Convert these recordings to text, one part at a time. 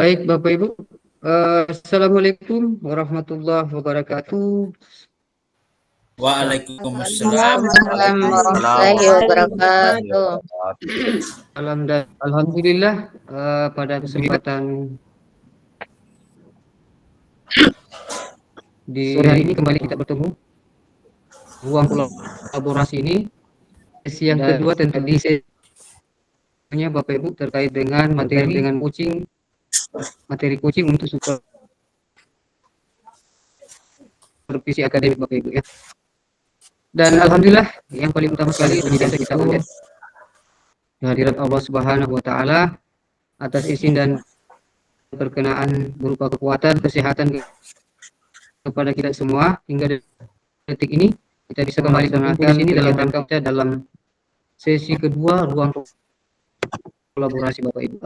Baik, Bapak Ibu. Assalamualaikum warahmatullahi wabarakatuh. Waalaikumsalam Waalaikumsalam warahmatullahi wabarakatuh. Alhamdulillah, pada kesempatan di sore hari ini kembali kita bertemu ruang kolaborasi ini. Sesi yang kedua tentang di sesinya Bapak Ibu terkait dengan materi coaching untuk supervisi akademik Bapak Ibu ya. Dan alhamdulillah yang paling utama sekali ini biasa kita melihat kehadirat Allah Subhanahu wa taala atas izin dan perkenaan berupa kekuatan, kesehatan kepada kita semua hingga detik ini kita bisa kembali mendengarkan ini dalam rangka kita dalam sesi kedua ruang kolaborasi Bapak Ibu.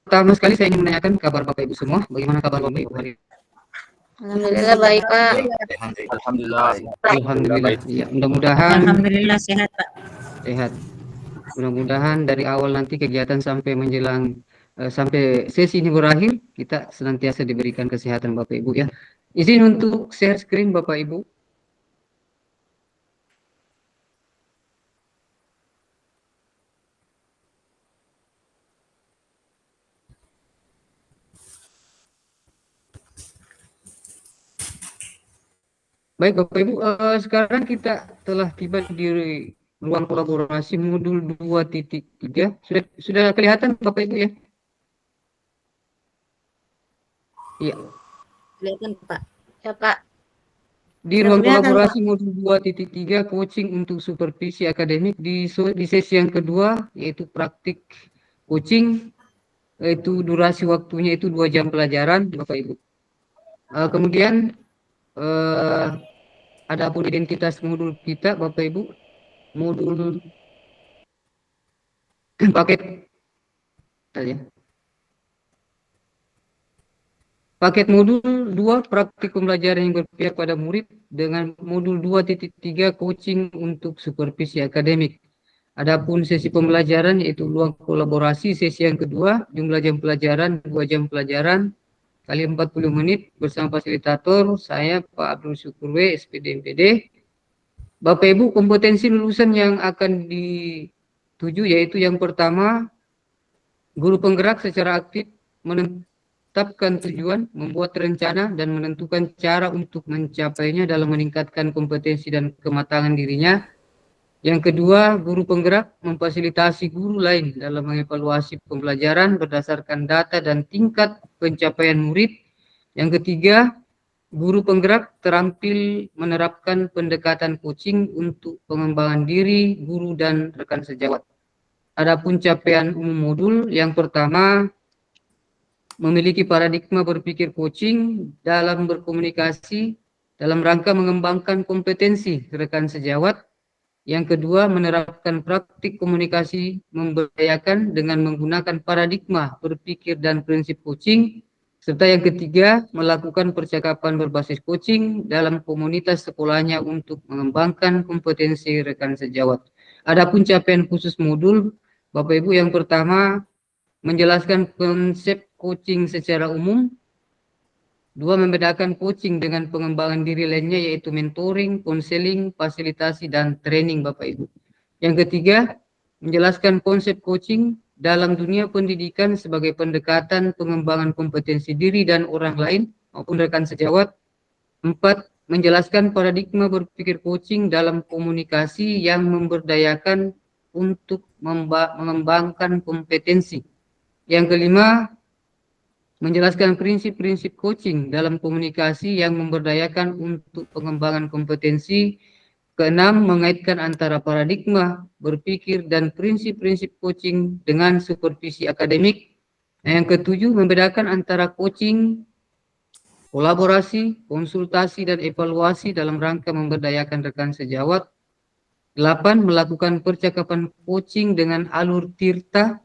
Pertama sekali saya ingin menanyakan kabar Bapak Ibu semua. Bagaimana kabar Bapak Ibu hari ini? Alhamdulillah baik Pak. Alhamdulillah. Ya, mudah-mudahan Alhamdulillah sehat Pak. Sehat. Mudah-mudahan dari awal nanti kegiatan sampai menjelang sampai sesi ini berakhir kita senantiasa diberikan kesehatan Bapak Ibu ya. Izin untuk share screen Bapak Ibu. Baik Bapak Ibu, sekarang kita telah tiba di ruang kolaborasi modul 2.3. Sudah kelihatan Bapak Ibu ya? Iya. Kelihatan Pak. Ya Pak. Di ruang kolaborasi modul 2.3 coaching untuk supervisi akademik di sesi yang kedua yaitu praktik coaching, yaitu durasi waktunya itu 2 jam pelajaran Bapak Ibu. Kemudian adapun identitas modul kita Bapak Ibu, modul paket modul 2 praktik pembelajaran yang berpihak pada murid dengan modul 2.3 coaching untuk supervisi akademik. Adapun sesi pembelajaran yaitu ruang kolaborasi sesi yang kedua, jumlah jam pelajaran 2 jam pelajaran kali 40 menit bersama fasilitator saya Pak Abdul Syukur W, SPD MPD. Bapak Ibu, kompetensi lulusan yang akan dituju yaitu yang pertama, guru penggerak secara aktif menetapkan tujuan, membuat rencana dan menentukan cara untuk mencapainya dalam meningkatkan kompetensi dan kematangan dirinya. Yang kedua, guru penggerak memfasilitasi guru lain dalam mengevaluasi pembelajaran berdasarkan data dan tingkat pencapaian murid. Yang ketiga, guru penggerak terampil menerapkan pendekatan coaching untuk pengembangan diri guru dan rekan sejawat. Adapun capaian umum modul yang pertama, memiliki paradigma berpikir coaching dalam berkomunikasi dalam rangka mengembangkan kompetensi rekan sejawat. Yang kedua, menerapkan praktik komunikasi memberdayakan dengan menggunakan paradigma berpikir dan prinsip coaching. Serta yang ketiga, melakukan percakapan berbasis coaching dalam komunitas sekolahnya untuk mengembangkan kompetensi rekan sejawat. Adapun capaian khusus modul, Bapak Ibu, yang pertama, menjelaskan konsep coaching secara umum. Dua, membedakan coaching dengan pengembangan diri lainnya yaitu mentoring, konseling, fasilitasi, dan training Bapak Ibu. Yang ketiga, menjelaskan konsep coaching dalam dunia pendidikan sebagai pendekatan pengembangan kompetensi diri dan orang lain maupun rekan sejawat. 4, menjelaskan paradigma berpikir coaching dalam komunikasi yang memberdayakan untuk mengembangkan kompetensi. Yang kelima, menjelaskan prinsip-prinsip coaching dalam komunikasi yang memberdayakan untuk pengembangan kompetensi. Keenam, mengaitkan antara paradigma berpikir dan prinsip-prinsip coaching dengan supervisi akademik. Yang ketujuh, membedakan antara coaching, kolaborasi, konsultasi, dan evaluasi dalam rangka memberdayakan rekan sejawat. 8, melakukan percakapan coaching dengan alur tirta.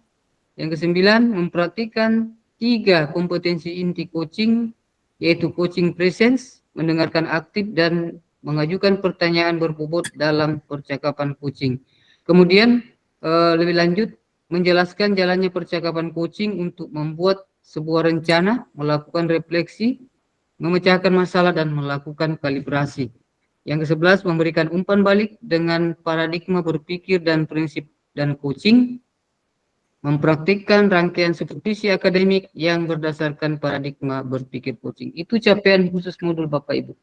Yang kesembilan, mempraktikkan 3 kompetensi inti coaching, yaitu coaching presence, mendengarkan aktif, dan mengajukan pertanyaan berbobot dalam percakapan coaching. Kemudian lebih lanjut, menjelaskan jalannya percakapan coaching untuk membuat sebuah rencana, melakukan refleksi, memecahkan masalah, dan melakukan kalibrasi. Yang ke-11, memberikan umpan balik dengan paradigma berpikir dan prinsip dan coaching, mempraktikkan rangkaian supervisi akademik yang berdasarkan paradigma berpikir coaching. Itu capaian khusus modul Bapak Ibu.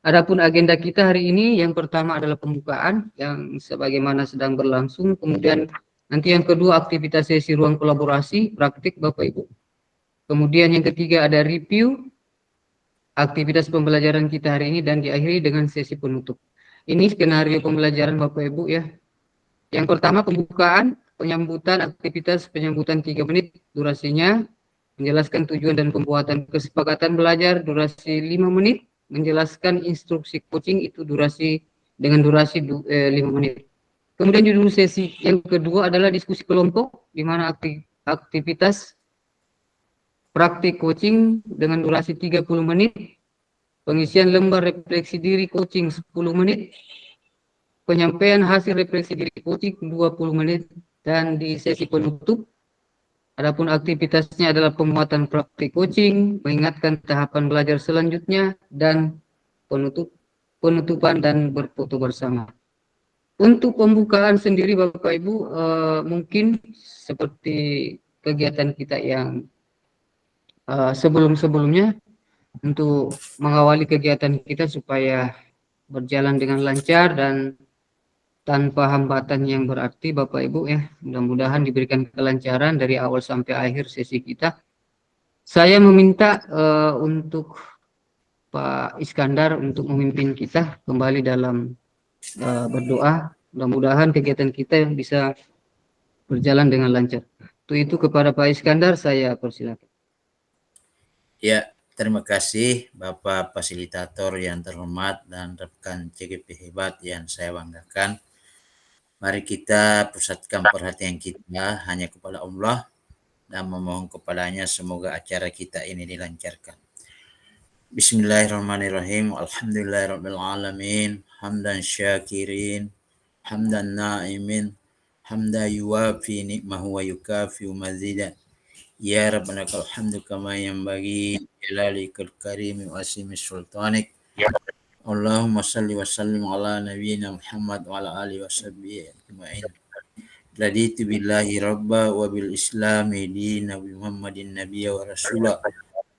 Adapun agenda kita hari ini, yang pertama adalah pembukaan yang sebagaimana sedang berlangsung, kemudian nanti yang kedua aktivitas sesi ruang kolaborasi praktik Bapak Ibu. Kemudian yang ketiga ada review aktivitas pembelajaran kita hari ini dan diakhiri dengan sesi penutup. Ini skenario pembelajaran Bapak Ibu ya. Yang pertama pembukaan, penyambutan aktivitas penyambutan 3 menit durasinya, menjelaskan tujuan dan pembuatan kesepakatan belajar durasi 5 menit, menjelaskan instruksi coaching itu dengan durasi 5 menit. Kemudian judul sesi yang kedua adalah diskusi kelompok, di mana aktivitas praktik coaching dengan durasi 30 menit, pengisian lembar refleksi diri coaching 10 menit, penyampaian hasil refleksi diri coaching 20 menit, dan di sesi penutup adapun aktivitasnya adalah pemuatan praktik coaching, mengingatkan tahapan belajar selanjutnya, dan penutupan dan berfoto bersama. Untuk pembukaan sendiri Bapak Ibu mungkin seperti kegiatan kita yang sebelum-sebelumnya, untuk mengawali kegiatan kita supaya berjalan dengan lancar dan tanpa hambatan yang berarti Bapak Ibu ya. Mudah-mudahan diberikan kelancaran dari awal sampai akhir sesi kita. Saya meminta untuk Pak Iskandar untuk memimpin kita kembali dalam berdoa. Mudah-mudahan kegiatan kita bisa berjalan dengan lancar. Untuk itu kepada Pak Iskandar saya persilakan. Ya, terima kasih Bapak Fasilitator yang terhormat dan rekan CGP hebat yang saya banggakan. Mari kita pusatkan perhatian kita hanya kepada Allah dan memohon kepadanya semoga acara kita ini dilancarkan. Bismillahirrahmanirrahim. Alhamdulillahirabbil alamin. Hamdan syakirin, hamdan na'imin, hamda yuwafi ni'mahu wa yukafi mazidan. Ya Rabbana lakal hamdu kama yanbaghi jalalikal karim wa asimi sultanik. Allahumma salli wa sallim ala nabiyyina Muhammad wa ala alihi wa sahbihi ajma'in. Raditu billahi rabba wa bil islami dina wa Muhammadin nabiyya wa rasula.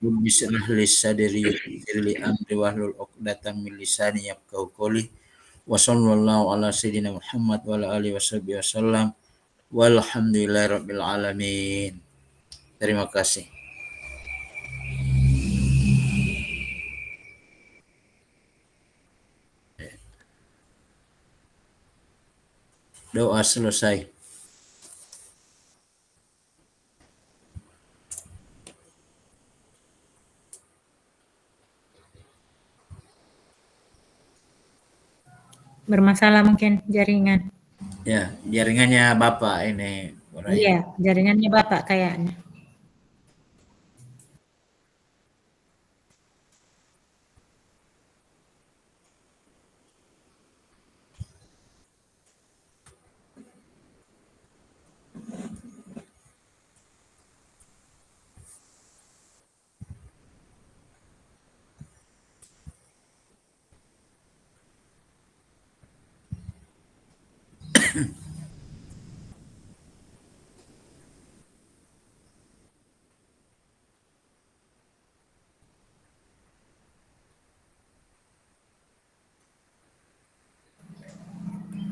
Rabbi shrah li sadri wa yassir li amri wahlul 'uqdatam min lisani yafqahu qawli. Wa sallallahu ala sayyidina Muhammad wa ala alihi wa sahbihi wasallam. Walhamdulillahi rabbil alamin. Terima kasih. Doa selesai. Bermasalah mungkin jaringan. Ya, jaringannya Bapak ini. Iya, jaringannya Bapak kayaknya.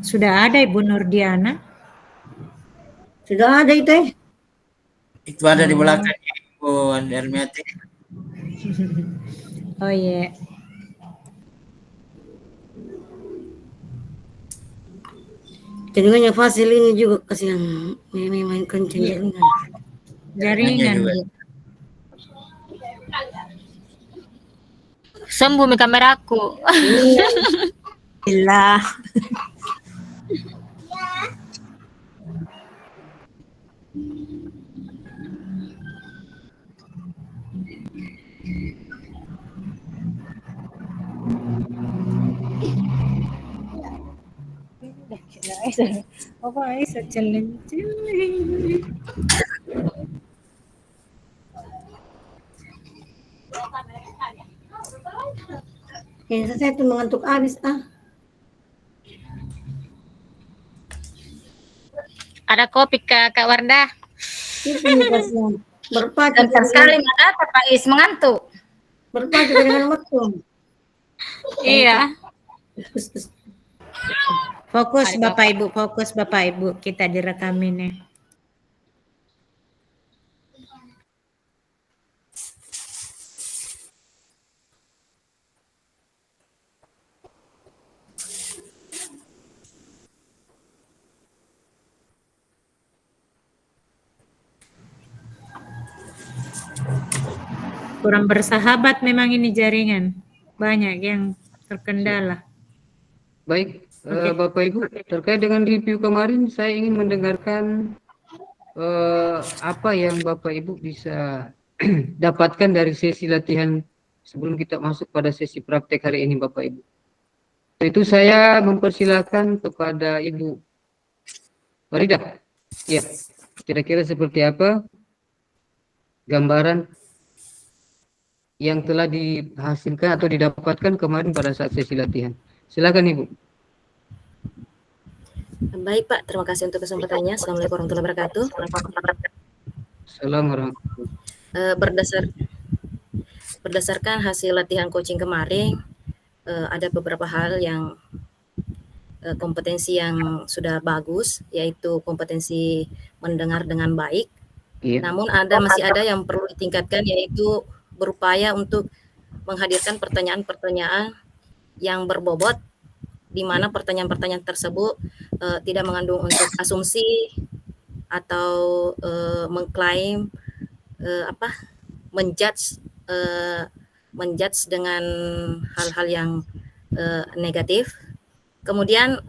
Sudah ada Ibu Nurdiana? Sudah ada itu. Itu ada di belakang Ibu Hermiati. Oh iya. Jaringannya Fasil ini juga kasihan main kencang jaringan. Jaringan. juga. Bu. Sembuh mi kameraku. Gila. Apa sa challenge? Kayaknya saya tuh mengantuk abis Ada kopi Kak Wardah. Itu nih kasihan. Berpacu Bentar sekali mana Pak Is mengantuk. berpacu dengan waktu. Iya. Fokus Bapak Ibu, fokus Bapak Ibu, kita direkamin ya. Kurang bersahabat memang ini jaringan. Banyak yang terkendala. Baik, Oke. Bapak Ibu, terkait dengan review kemarin, saya ingin mendengarkan apa yang Bapak Ibu bisa dapatkan dari sesi latihan sebelum kita masuk pada sesi praktek hari ini, Bapak Ibu. Itu saya mempersilahkan kepada Ibu Farida. Ya, kira-kira seperti apa gambaran yang telah dihasilkan atau didapatkan kemarin pada saat sesi latihan. Silakan Ibu. Baik Pak, terima kasih untuk kesempatannya. Assalamualaikum warahmatullahi wabarakatuh. Assalamualaikum. Berdasarkan hasil latihan coaching kemarin, ada beberapa hal yang kompetensi yang sudah bagus, yaitu kompetensi mendengar dengan baik. Iya. Namun masih ada yang perlu ditingkatkan, yaitu berupaya untuk menghadirkan pertanyaan-pertanyaan yang berbobot, di mana pertanyaan-pertanyaan tersebut tidak mengandung untuk asumsi atau mengklaim menjudge dengan hal-hal yang negatif. Kemudian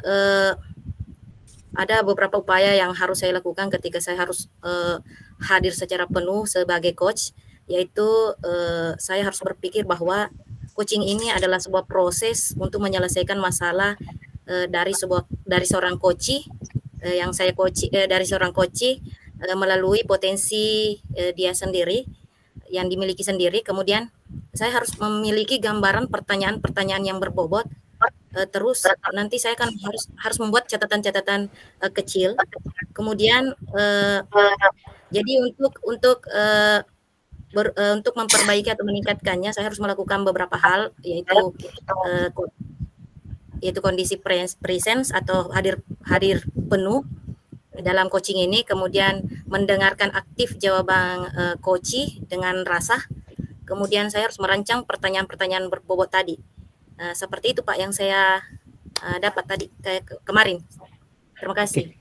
ada beberapa upaya yang harus saya lakukan ketika saya harus hadir secara penuh sebagai coach, yaitu saya harus berpikir bahwa coaching ini adalah sebuah proses untuk menyelesaikan masalah dari seorang coachee yang saya dari seorang coachee melalui potensi dia sendiri yang dimiliki sendiri. Kemudian saya harus memiliki gambaran pertanyaan-pertanyaan yang berbobot. Terus nanti saya akan harus membuat catatan-catatan kecil. Kemudian jadi untuk memperbaiki atau meningkatkannya, saya harus melakukan beberapa hal, yaitu kondisi presence atau hadir penuh dalam coaching ini. Kemudian mendengarkan aktif jawaban coachee dengan rasa. Kemudian saya harus merancang pertanyaan-pertanyaan berbobot tadi. Seperti itu Pak yang saya dapat tadi kemarin. Terima kasih.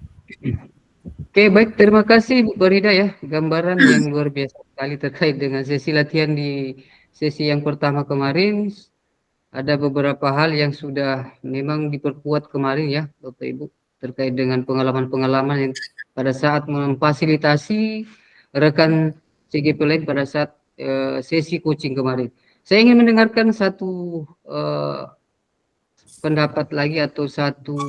Oke, baik, terima kasih Bu Farida ya, gambaran yang luar biasa sekali terkait dengan sesi latihan di sesi yang pertama kemarin. Ada beberapa hal yang sudah memang diperkuat kemarin ya Bapak Ibu, terkait dengan pengalaman-pengalaman yang pada saat memfasilitasi rekan CGP lain pada saat sesi coaching kemarin. Saya ingin mendengarkan satu pendapat lagi atau satu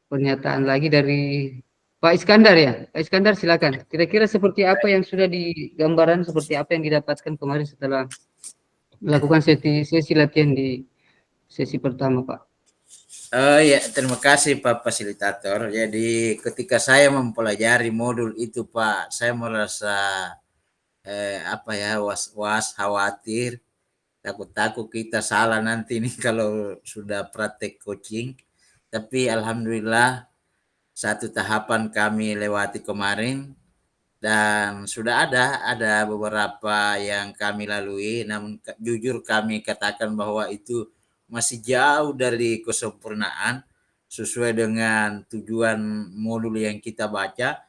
pernyataan lagi dari Pak Iskandar ya. Pak Iskandar silakan. Kira-kira seperti apa yang sudah digambaran, seperti apa yang didapatkan kemarin setelah melakukan sesi latihan di sesi pertama, Pak. Ya, terima kasih Pak Fasilitator. Jadi ketika saya mempelajari modul itu Pak, saya merasa was-was, khawatir, takut-takut kita salah nanti nih kalau sudah praktek coaching. Tapi alhamdulillah satu tahapan kami lewati kemarin dan sudah ada beberapa yang kami lalui, namun jujur kami katakan bahwa itu masih jauh dari kesempurnaan sesuai dengan tujuan modul yang kita baca.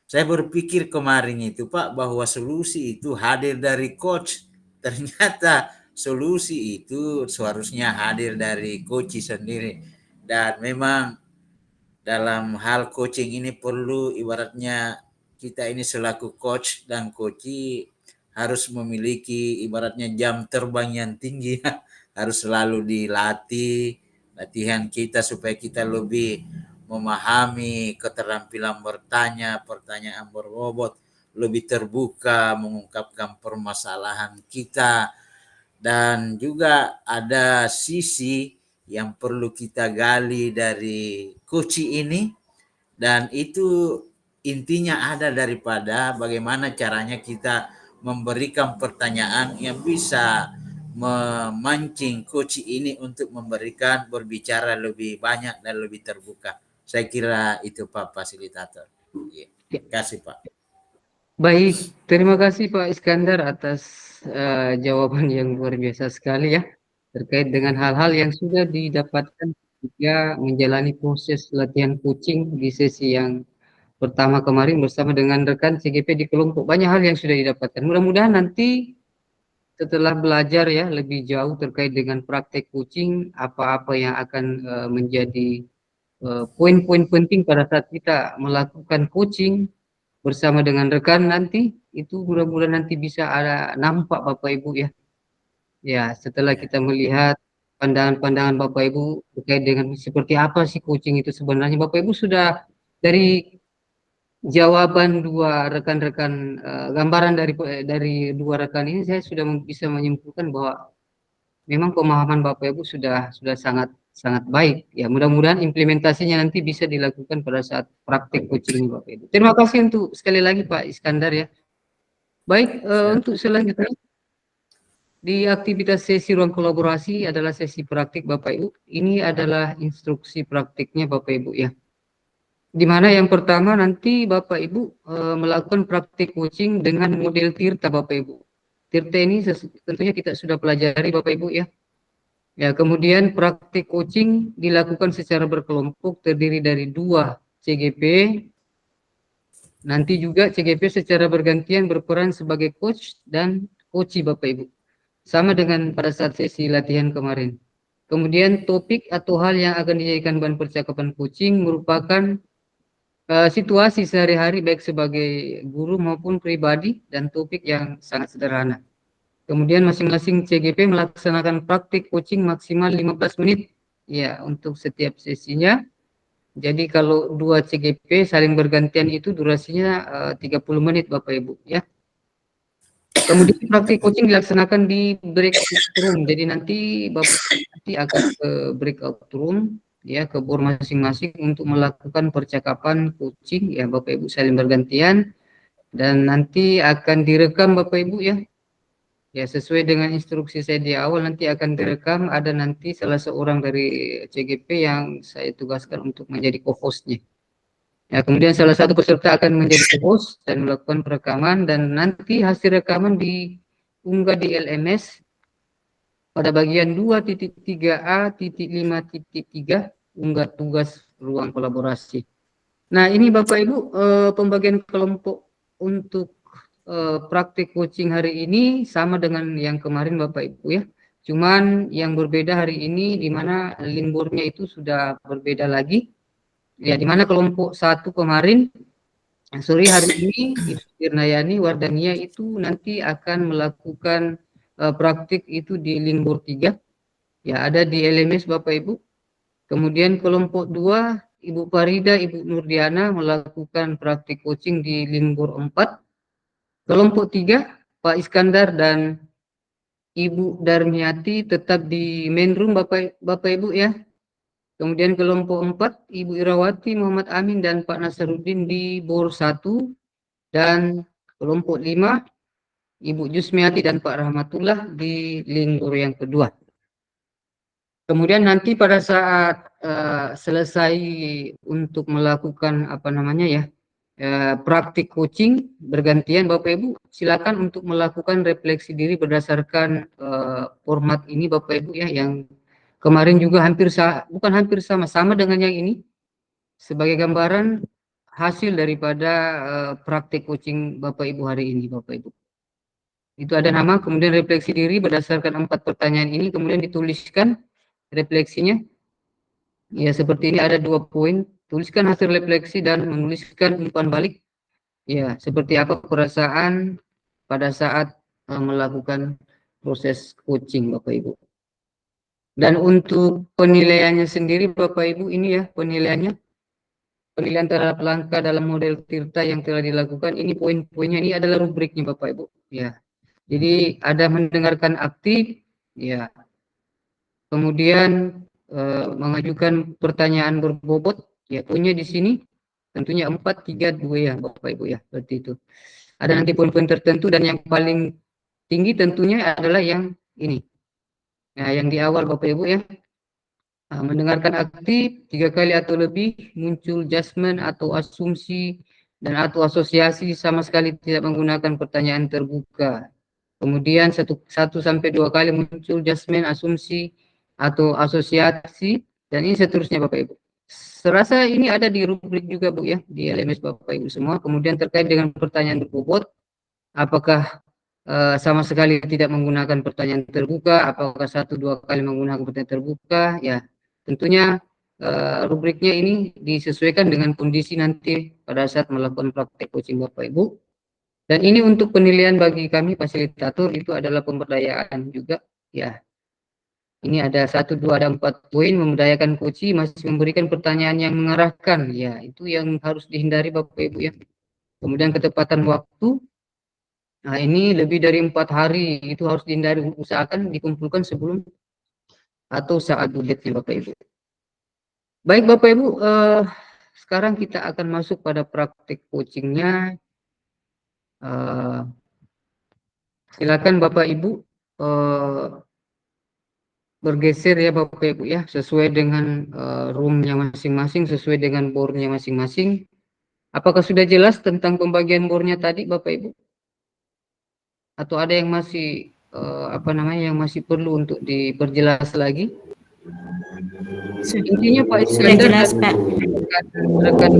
Saya berpikir kemarin itu Pak bahwa solusi itu hadir dari coach. Ternyata solusi itu seharusnya hadir dari coach sendiri. Dan memang dalam hal coaching ini perlu ibaratnya kita ini selaku coach dan coachee harus memiliki ibaratnya jam terbang yang tinggi. Harus selalu dilatih latihan kita supaya kita lebih memahami, keterampilan bertanya, pertanyaan berbobot, lebih terbuka mengungkapkan permasalahan kita, dan juga ada sisi yang perlu kita gali dari Koci ini, dan itu intinya ada daripada bagaimana caranya kita memberikan pertanyaan yang bisa memancing Koci ini untuk memberikan berbicara lebih banyak dan lebih terbuka. Saya kira itu Pak Fasilitator. Terima kasih Pak. Baik, terima kasih Pak Iskandar atas jawaban yang luar biasa sekali ya, terkait dengan hal-hal yang sudah didapatkan ketika menjalani proses latihan coaching di sesi yang pertama kemarin bersama dengan rekan CGP di kelompok. Banyak hal yang sudah didapatkan. Mudah-mudahan nanti setelah belajar ya lebih jauh terkait dengan praktek coaching, apa-apa yang akan menjadi poin-poin penting pada saat kita melakukan coaching bersama dengan rekan nanti, itu mudah-mudahan nanti bisa ada nampak Bapak Ibu ya. Ya, setelah kita melihat pandangan-pandangan Bapak Ibu terkait dengan seperti apa sih coaching itu sebenarnya. Bapak Ibu sudah dari jawaban dua rekan-rekan, gambaran dari dua rekan ini, saya sudah bisa menyimpulkan bahwa memang pemahaman Bapak Ibu sudah sangat baik ya. Mudah-mudahan implementasinya nanti bisa dilakukan pada saat praktik coaching Bapak Ibu. Terima kasih untuk sekali lagi Pak Iskandar ya. Baik, untuk selanjutnya di aktivitas sesi ruang kolaborasi adalah sesi praktik Bapak Ibu. Ini adalah instruksi praktiknya Bapak Ibu ya. Di mana yang pertama nanti Bapak Ibu melakukan praktik coaching dengan model Tirta Bapak Ibu. Tirta ini tentunya kita sudah pelajari Bapak Ibu ya. Ya, kemudian praktik coaching dilakukan secara berkelompok terdiri dari 2 CGP. Nanti juga CGP secara bergantian berperan sebagai coach dan coachi Bapak Ibu. Sama dengan pada saat sesi latihan kemarin. Kemudian topik atau hal yang akan dijadikan bahan percakapan coaching merupakan situasi sehari-hari baik sebagai guru maupun pribadi, dan topik yang sangat sederhana. Kemudian masing-masing CGP melaksanakan praktik coaching maksimal 15 menit ya untuk setiap sesinya. Jadi kalau 2 CGP saling bergantian itu durasinya 30 menit Bapak Ibu ya. Kemudian praktik coaching dilaksanakan di breakout room. Jadi nanti Bapak nanti akan ke breakout room ya, ke bor masing-masing untuk melakukan percakapan coaching ya Bapak Ibu saling bergantian, dan nanti akan direkam Bapak Ibu ya. Ya, sesuai dengan instruksi saya di awal nanti akan direkam, ada nanti salah seorang dari CGP yang saya tugaskan untuk menjadi co-hostnya. Ya, kemudian salah satu peserta akan menjadi co-host dan melakukan perekaman, dan nanti hasil rekaman diunggah di LMS pada bagian 2.3a.5.3 unggah tugas ruang kolaborasi. Nah, ini Bapak Ibu pembagian kelompok untuk praktik coaching hari ini sama dengan yang kemarin Bapak Ibu ya. Cuman yang berbeda hari ini di mana limburnya itu sudah berbeda lagi. Ya, di mana kelompok 1 kemarin sore hari ini Ibu Firnayani Wardania itu nanti akan melakukan praktik itu di limbur 3. Ya, ada di LMS Bapak Ibu. Kemudian kelompok 2 Ibu Farida, Ibu Nurdiana melakukan praktik coaching di limbur 4. Kelompok 3, Pak Iskandar dan Ibu Darmiati tetap di main room Bapak Ibu ya. Kemudian kelompok 4, Ibu Irawati, Muhammad Amin dan Pak Nasaruddin di bor 1. Dan kelompok 5, Ibu Jusmiati dan Pak Rahmatullah di limbur yang kedua. Kemudian nanti pada saat selesai untuk melakukan praktik coaching bergantian Bapak Ibu silakan untuk melakukan refleksi diri berdasarkan format ini Bapak Ibu ya, yang kemarin juga sama dengan yang ini, sebagai gambaran hasil daripada praktik coaching Bapak Ibu hari ini Bapak Ibu. Itu ada nama, kemudian refleksi diri berdasarkan 4 pertanyaan ini, kemudian dituliskan refleksinya. Ya, seperti ini ada 2 poin. Tuliskan hasil refleksi dan menuliskan umpan balik. Ya, seperti apa perasaan pada saat melakukan proses coaching Bapak Ibu. Dan untuk penilaiannya sendiri Bapak Ibu ini ya penilaiannya. penilaian terhadap langkah dalam model Tirta yang telah dilakukan. Ini poin-poinnya, ini adalah rubriknya Bapak Ibu. Ya, jadi ada mendengarkan aktif, ya. Kemudian mengajukan pertanyaan berbobot, ya poinnya di sini tentunya 4, 3, 2 ya Bapak Ibu ya, seperti itu. Ada nanti poin-poin tertentu dan yang paling tinggi tentunya adalah yang ini. Nah, yang di awal Bapak Ibu ya. Mendengarkan aktif 3 kali atau lebih, muncul judgement atau asumsi dan atau asosiasi sama sekali tidak menggunakan pertanyaan terbuka. Kemudian 1 sampai 2 kali muncul judgement, asumsi atau asosiasi, dan ini seterusnya Bapak Ibu. Serasa ini ada di rubrik juga Bu ya, di LMS Bapak Ibu semua. Kemudian terkait dengan pertanyaan berbobot, apakah sama sekali tidak menggunakan pertanyaan terbuka, apakah 1-2 kali menggunakan pertanyaan terbuka, ya tentunya rubriknya ini disesuaikan dengan kondisi nanti pada saat melakukan praktek coaching Bapak Ibu. Dan ini untuk penilaian bagi kami fasilitator itu adalah pemberdayaan juga ya. Ini ada 1, 2, ada 4 poin. Memberdayakan coaching, masih memberikan pertanyaan yang mengarahkan, ya itu yang harus dihindari Bapak Ibu ya. Kemudian ketepatan waktu. Nah ini lebih dari 4 hari itu harus dihindari, usahakan dikumpulkan sebelum atau saat due date-nya Bapak Ibu. Baik Bapak Ibu, sekarang kita akan masuk pada praktik coachingnya. Silakan Bapak Ibu bergeser ya Bapak Ibu ya, sesuai dengan roomnya masing-masing, sesuai dengan boardnya masing-masing. Apakah sudah jelas tentang pembagian boardnya tadi Bapak Ibu? Atau ada yang masih yang masih perlu untuk diperjelas lagi? Intinya Pak Sudah Iskandar jelas Pak. rekan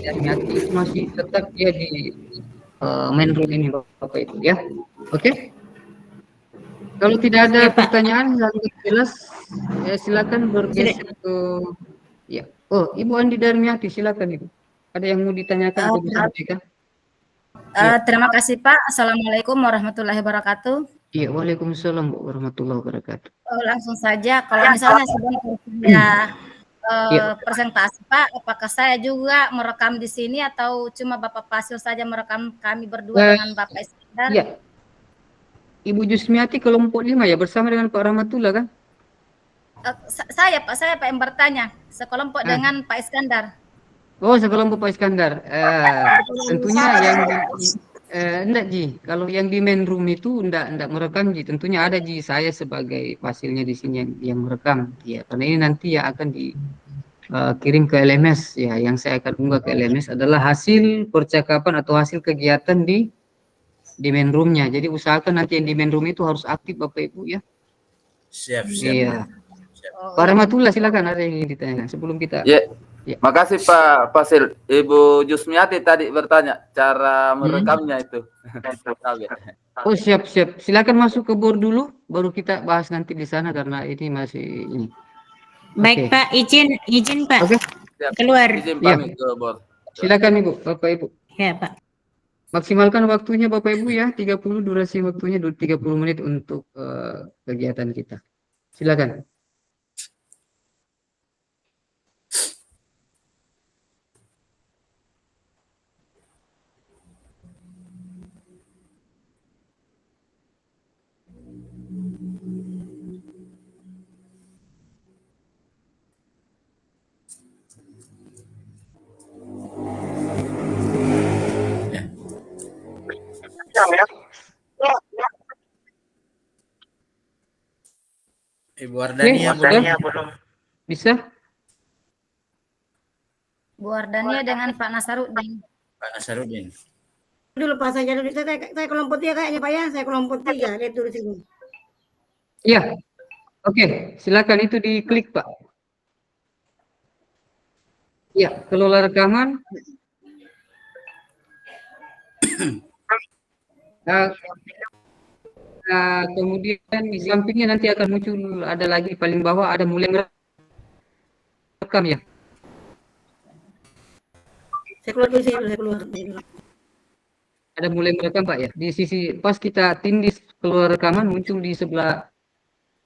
dan Yati masih tetap dia di main room ini Bapak Ibu ya. Oke? Kalau tidak ada pertanyaan yang jelas, ya silakan bergeser ke ya. Oh, Ibu Andi Darmiati, silakan Ibu. Ada yang mau ditanyakan atau disampaikan? Terima kasih Pak. Assalamualaikum warahmatullahi wabarakatuh. Iya, waalaikumsalam warahmatullahi wabarakatuh. Langsung saja, kalau misalnya sebelum presentasi Pak, apakah saya juga merekam di sini atau cuma Bapak Fasil saja merekam kami berdua dengan Bapak Iskandar? Iya. Ibu Jusmiati kelompok 5 ya, bersama dengan Pak Rahmatullah kan? Saya Pak yang bertanya, sekelompok dengan Pak Iskandar. Oh, sekelompok Pak Iskandar. Tentunya yang enggak Ji, kalau yang di main room itu enggak merekam Ji, tentunya ada Ji, saya sebagai fasilnya di sini yang merekam ya, karena ini nanti yang akan dikirim ke LMS ya, yang saya akan unggah ke LMS adalah hasil percakapan atau hasil kegiatan di main roomnya. Jadi usahakan nanti yang di main room itu harus aktif Bapak Ibu ya. Siap. Iya. Pak Rahmatullah silakan, ada yang ingin ditanyakan sebelum kita. Ya. Makasih Pak Fasil. Ibu Jusmiati tadi bertanya cara merekamnya itu. Oh siap. Silakan masuk ke board dulu, baru kita bahas nanti di sana karena ini masih ini. Baik Pak, izin Pak. Oke. Keluar. Izin pamit ke board. Silakan Ibu, Bapak Ibu. Ya Pak. Maksimalkan waktunya Bapak Ibu ya, 30 durasi waktunya 30 menit untuk kegiatan kita. Silakan. Ibu Ardania belum. Bisa? Bu Ardania dengan Pak Nasaruddin. Pak Nasaruddin. Dulu Pak, saya kelompok 3 kayaknya Pak ya, saya kelompok 3, lihat dulu sini. Iya. Oke, silakan itu diklik Pak. Ya, kelola rekaman. Kemudian di sampingnya nanti akan muncul, ada lagi paling bawah ada mulai merekam ya. Saya keluar dulu, saya keluar. Ada mulai merekam Pak ya. Di sisi pas kita tindih keluar rekaman muncul di sebelah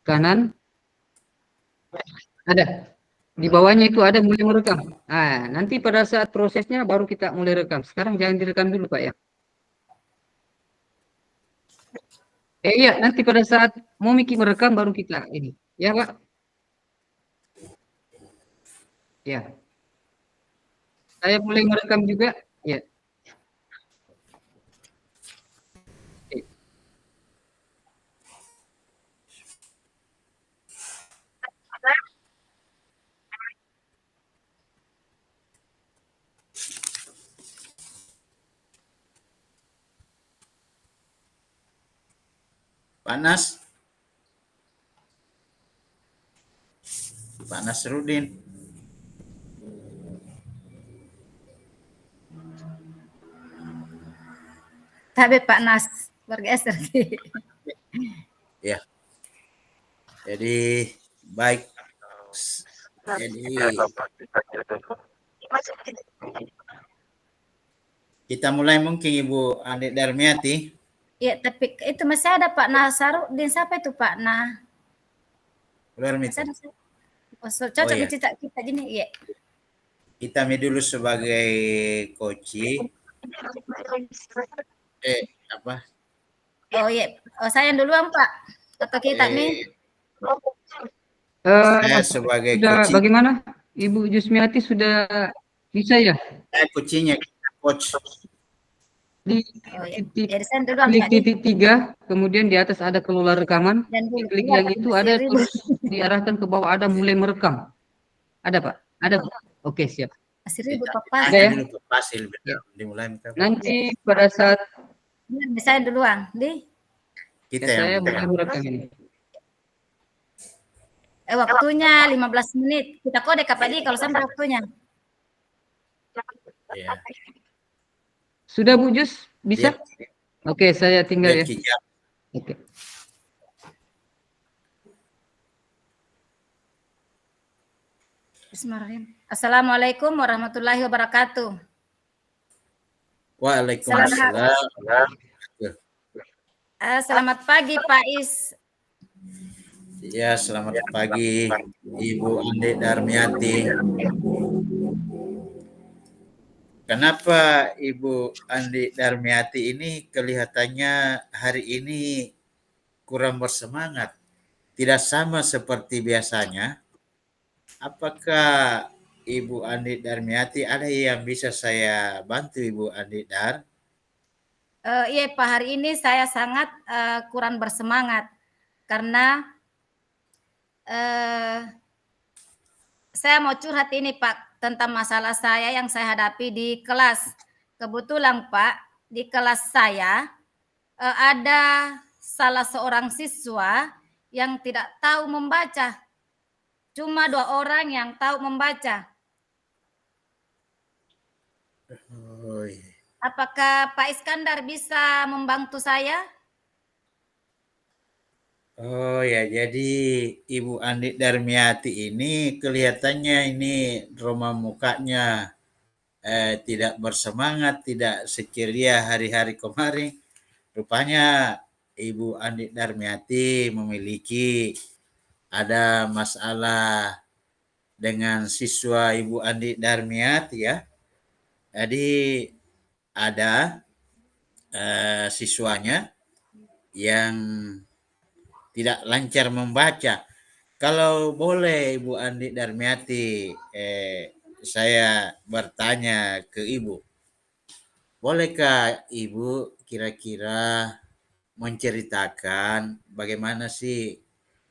kanan. Ada. Di bawahnya itu ada mulai merekam. Nah, nanti pada saat prosesnya baru kita mulai rekam. Sekarang jangan direkam dulu, Pak ya. Iya, nanti pada saat mau Miki merekam baru kita ini. Ya, Pak. Ya. Saya mulai merekam juga. Ya. Panas. Pak Nasruddin. Tapi Pak Nas bergeser. Ya. Jadi baik. Jadi kita mulai mungkin Ibu Andi Darmiati. Iya, tapi itu masih ada Pak Nasarudin. Siapa itu Pak Nah? Darmiati. Oh, cocok iya. kita gini, iya. Kita dulu sebagai coach. Apa? Oh iya, oh, saya duluan Pak. Atau kita nih? Saya sebagai Sudah coach. bagaimana? Ibu Jusmiati sudah bisa ya? Saya coachingnya coach. Di Oh, iya. titik, Jadi saya duluan klik Pak. titik 3, kemudian di atas ada kelola rekaman. Dan Klik yang itu ada terus diarahkan ke bawah, ada mulai merekam. Ada Pak? Ada Pak? Oke, siap. Masih ribut Pak Ada Pas. ya? Dulu Pak Fasil dimulai. Nanti pada saat Saya duluan, di. Kita saya yang mulai merekam ini. Waktunya 15 menit. Kita kode Kapadi kalau sampai waktunya. ya. Sudah Bu Jus? Bisa? Ya. Oke, saya tinggal ya. Kijab. Oke. Bismillahirrahmanirrahim. Assalamualaikum warahmatullahi wabarakatuh. Waalaikumsalam. Selamat pagi Pak Is. Ya, selamat pagi Ibu Andi Darmiati. Kenapa Ibu Andi Darmiati ini kelihatannya hari ini kurang bersemangat? Tidak sama seperti biasanya. Apakah Ibu Andi Darmiati ada yang bisa saya bantu Ibu Andi Dar? Iya Pak, hari ini saya sangat kurang bersemangat karena saya mau curhat ini Pak tentang masalah saya yang saya hadapi di kelas. Kebetulan Pak, di kelas saya ada salah seorang siswa yang tidak tahu membaca. Cuma 2 orang yang tahu membaca. Oh, iya. Apakah Pak Iskandar bisa membantu saya? Oh ya, jadi Ibu Andi Darmiati ini kelihatannya ini aroma mukanya tidak bersemangat, tidak seceria hari-hari kemarin. Rupanya Ibu Andi Darmiati memiliki ada masalah dengan siswa Ibu Andi Darmiati ya. Jadi ada siswanya yang tidak lancar membaca. Kalau boleh Ibu Andi Darmiati, saya bertanya ke Ibu, bolehkah Ibu kira-kira menceritakan bagaimana sih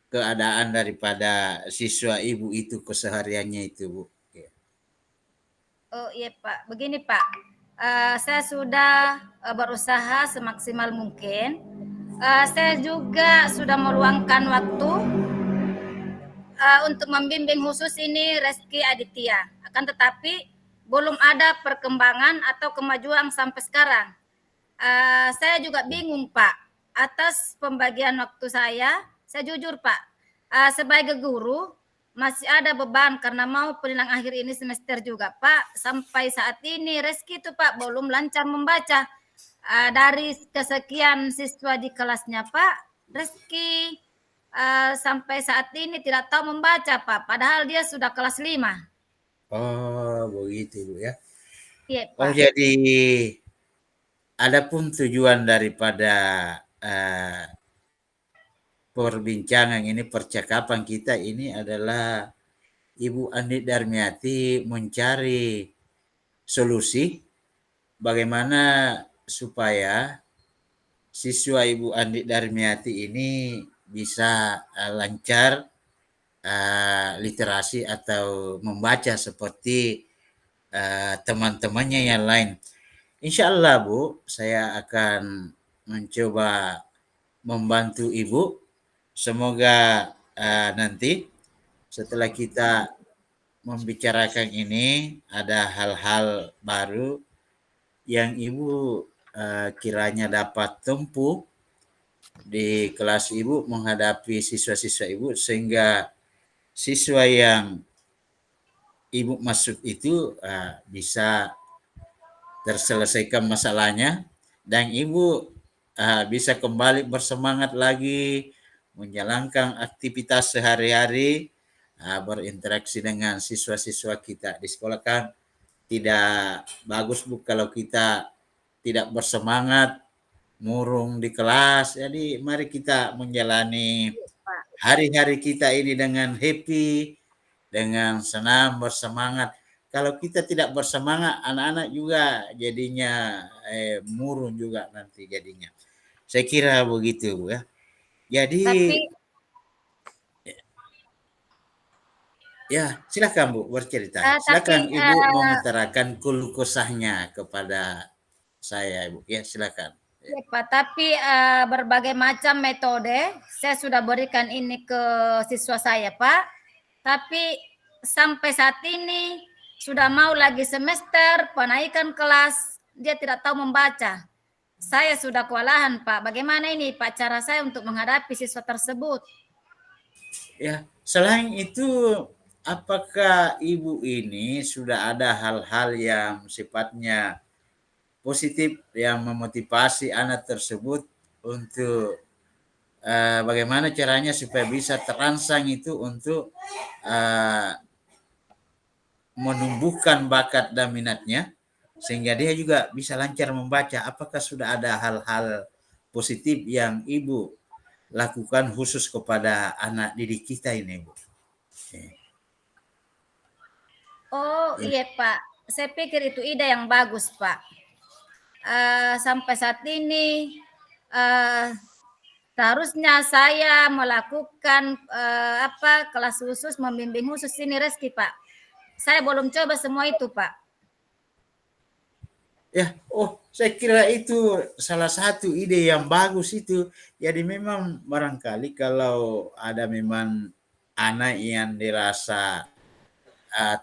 keadaan daripada siswa Ibu itu kesehariannya itu, Bu? Oh iya Pak, begini Pak, saya sudah berusaha semaksimal mungkin. Saya juga sudah meluangkan waktu untuk membimbing khusus ini Reski Aditya. Akan tetapi belum ada perkembangan atau kemajuan sampai sekarang. Saya juga bingung Pak atas pembagian waktu saya. Saya jujur Pak, sebagai guru masih ada beban karena mau penilaian akhir ini semester juga Pak. Sampai saat ini Reski itu Pak belum lancar membaca. Dari kesekian siswa di kelasnya Pak, Reski sampai saat ini tidak tahu membaca, Pak. Padahal dia sudah kelas 5. Oh, begitu Bu ya. Iya, Oh, Pak. jadi adapun tujuan daripada perbincangan ini, percakapan kita ini adalah Ibu Andi Darmiati mencari solusi bagaimana supaya siswa Ibu Andi Darmiati ini bisa lancar literasi atau membaca seperti teman-temannya yang lain. Insya Allah Bu, saya akan mencoba membantu Ibu. Semoga nanti setelah kita membicarakan ini ada hal-hal baru yang Ibu kiranya dapat tempuh di kelas Ibu menghadapi siswa-siswa Ibu, sehingga siswa yang Ibu maksud itu bisa terselesaikan masalahnya dan Ibu bisa kembali bersemangat lagi menjalankan aktivitas sehari-hari, berinteraksi dengan siswa-siswa kita di sekolah. Kan tidak bagus Bu kalau kita tidak bersemangat, murung di kelas. Jadi mari kita menjalani hari-hari kita ini dengan happy, dengan senang, bersemangat. Kalau kita tidak bersemangat, anak-anak juga jadinya murung juga nanti jadinya. Saya kira begitu Bu ya. Jadi Tapi ya, silakan Bu bercerita. Silakan Ibu mengutarakan keluh kesahnya kepada saya Ibu. Ya, silakan. ya, Pak, tapi berbagai macam metode saya sudah berikan ini ke siswa saya, Pak. Tapi sampai saat ini sudah mau lagi semester penaikan kelas, dia tidak tahu membaca. Saya sudah kewalahan, Pak. Bagaimana ini, Pak, cara saya untuk menghadapi siswa tersebut? Ya, selain itu, apakah Ibu ini sudah ada hal-hal yang sifatnya positif yang memotivasi anak tersebut untuk bagaimana caranya supaya bisa terangsang itu untuk menumbuhkan bakat dan minatnya sehingga dia juga bisa lancar membaca? Apakah sudah ada hal-hal positif yang Ibu lakukan khusus kepada anak didik kita ini, Bu? Oh iya, Pak, saya pikir itu ide yang bagus, Pak. Sampai saat ini seharusnya saya melakukan kelas khusus, membimbing khusus ini Reski, Pak. Saya belum coba semua itu, Pak. Ya, saya kira itu salah satu ide yang bagus itu. Jadi memang barangkali kalau ada memang anak yang dirasa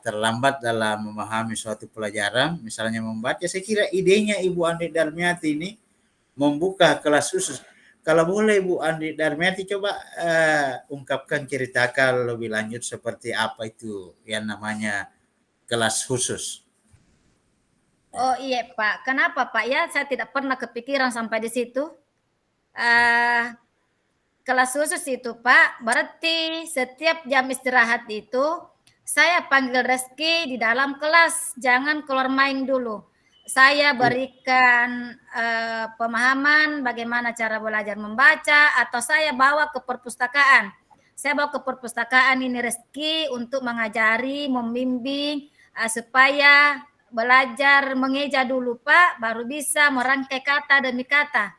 terlambat dalam memahami suatu pelajaran, misalnya membaca, saya kira idenya Ibu Andi Darmiati ini membuka kelas khusus. Kalau boleh Bu Andi Darmiati coba ungkapkan, ceritakan lebih lanjut seperti apa itu yang namanya kelas khusus. Oh iya, Pak. Kenapa, Pak? Ya, saya tidak pernah kepikiran sampai di situ. Kelas khusus itu, Pak, berarti setiap jam istirahat itu saya panggil Reski di dalam kelas, jangan keluar main dulu. Saya berikan pemahaman bagaimana cara belajar membaca, atau saya bawa ke perpustakaan. Saya bawa ke perpustakaan ini Reski untuk mengajari, membimbing supaya belajar mengeja dulu, Pak, baru bisa merangkai kata demi kata.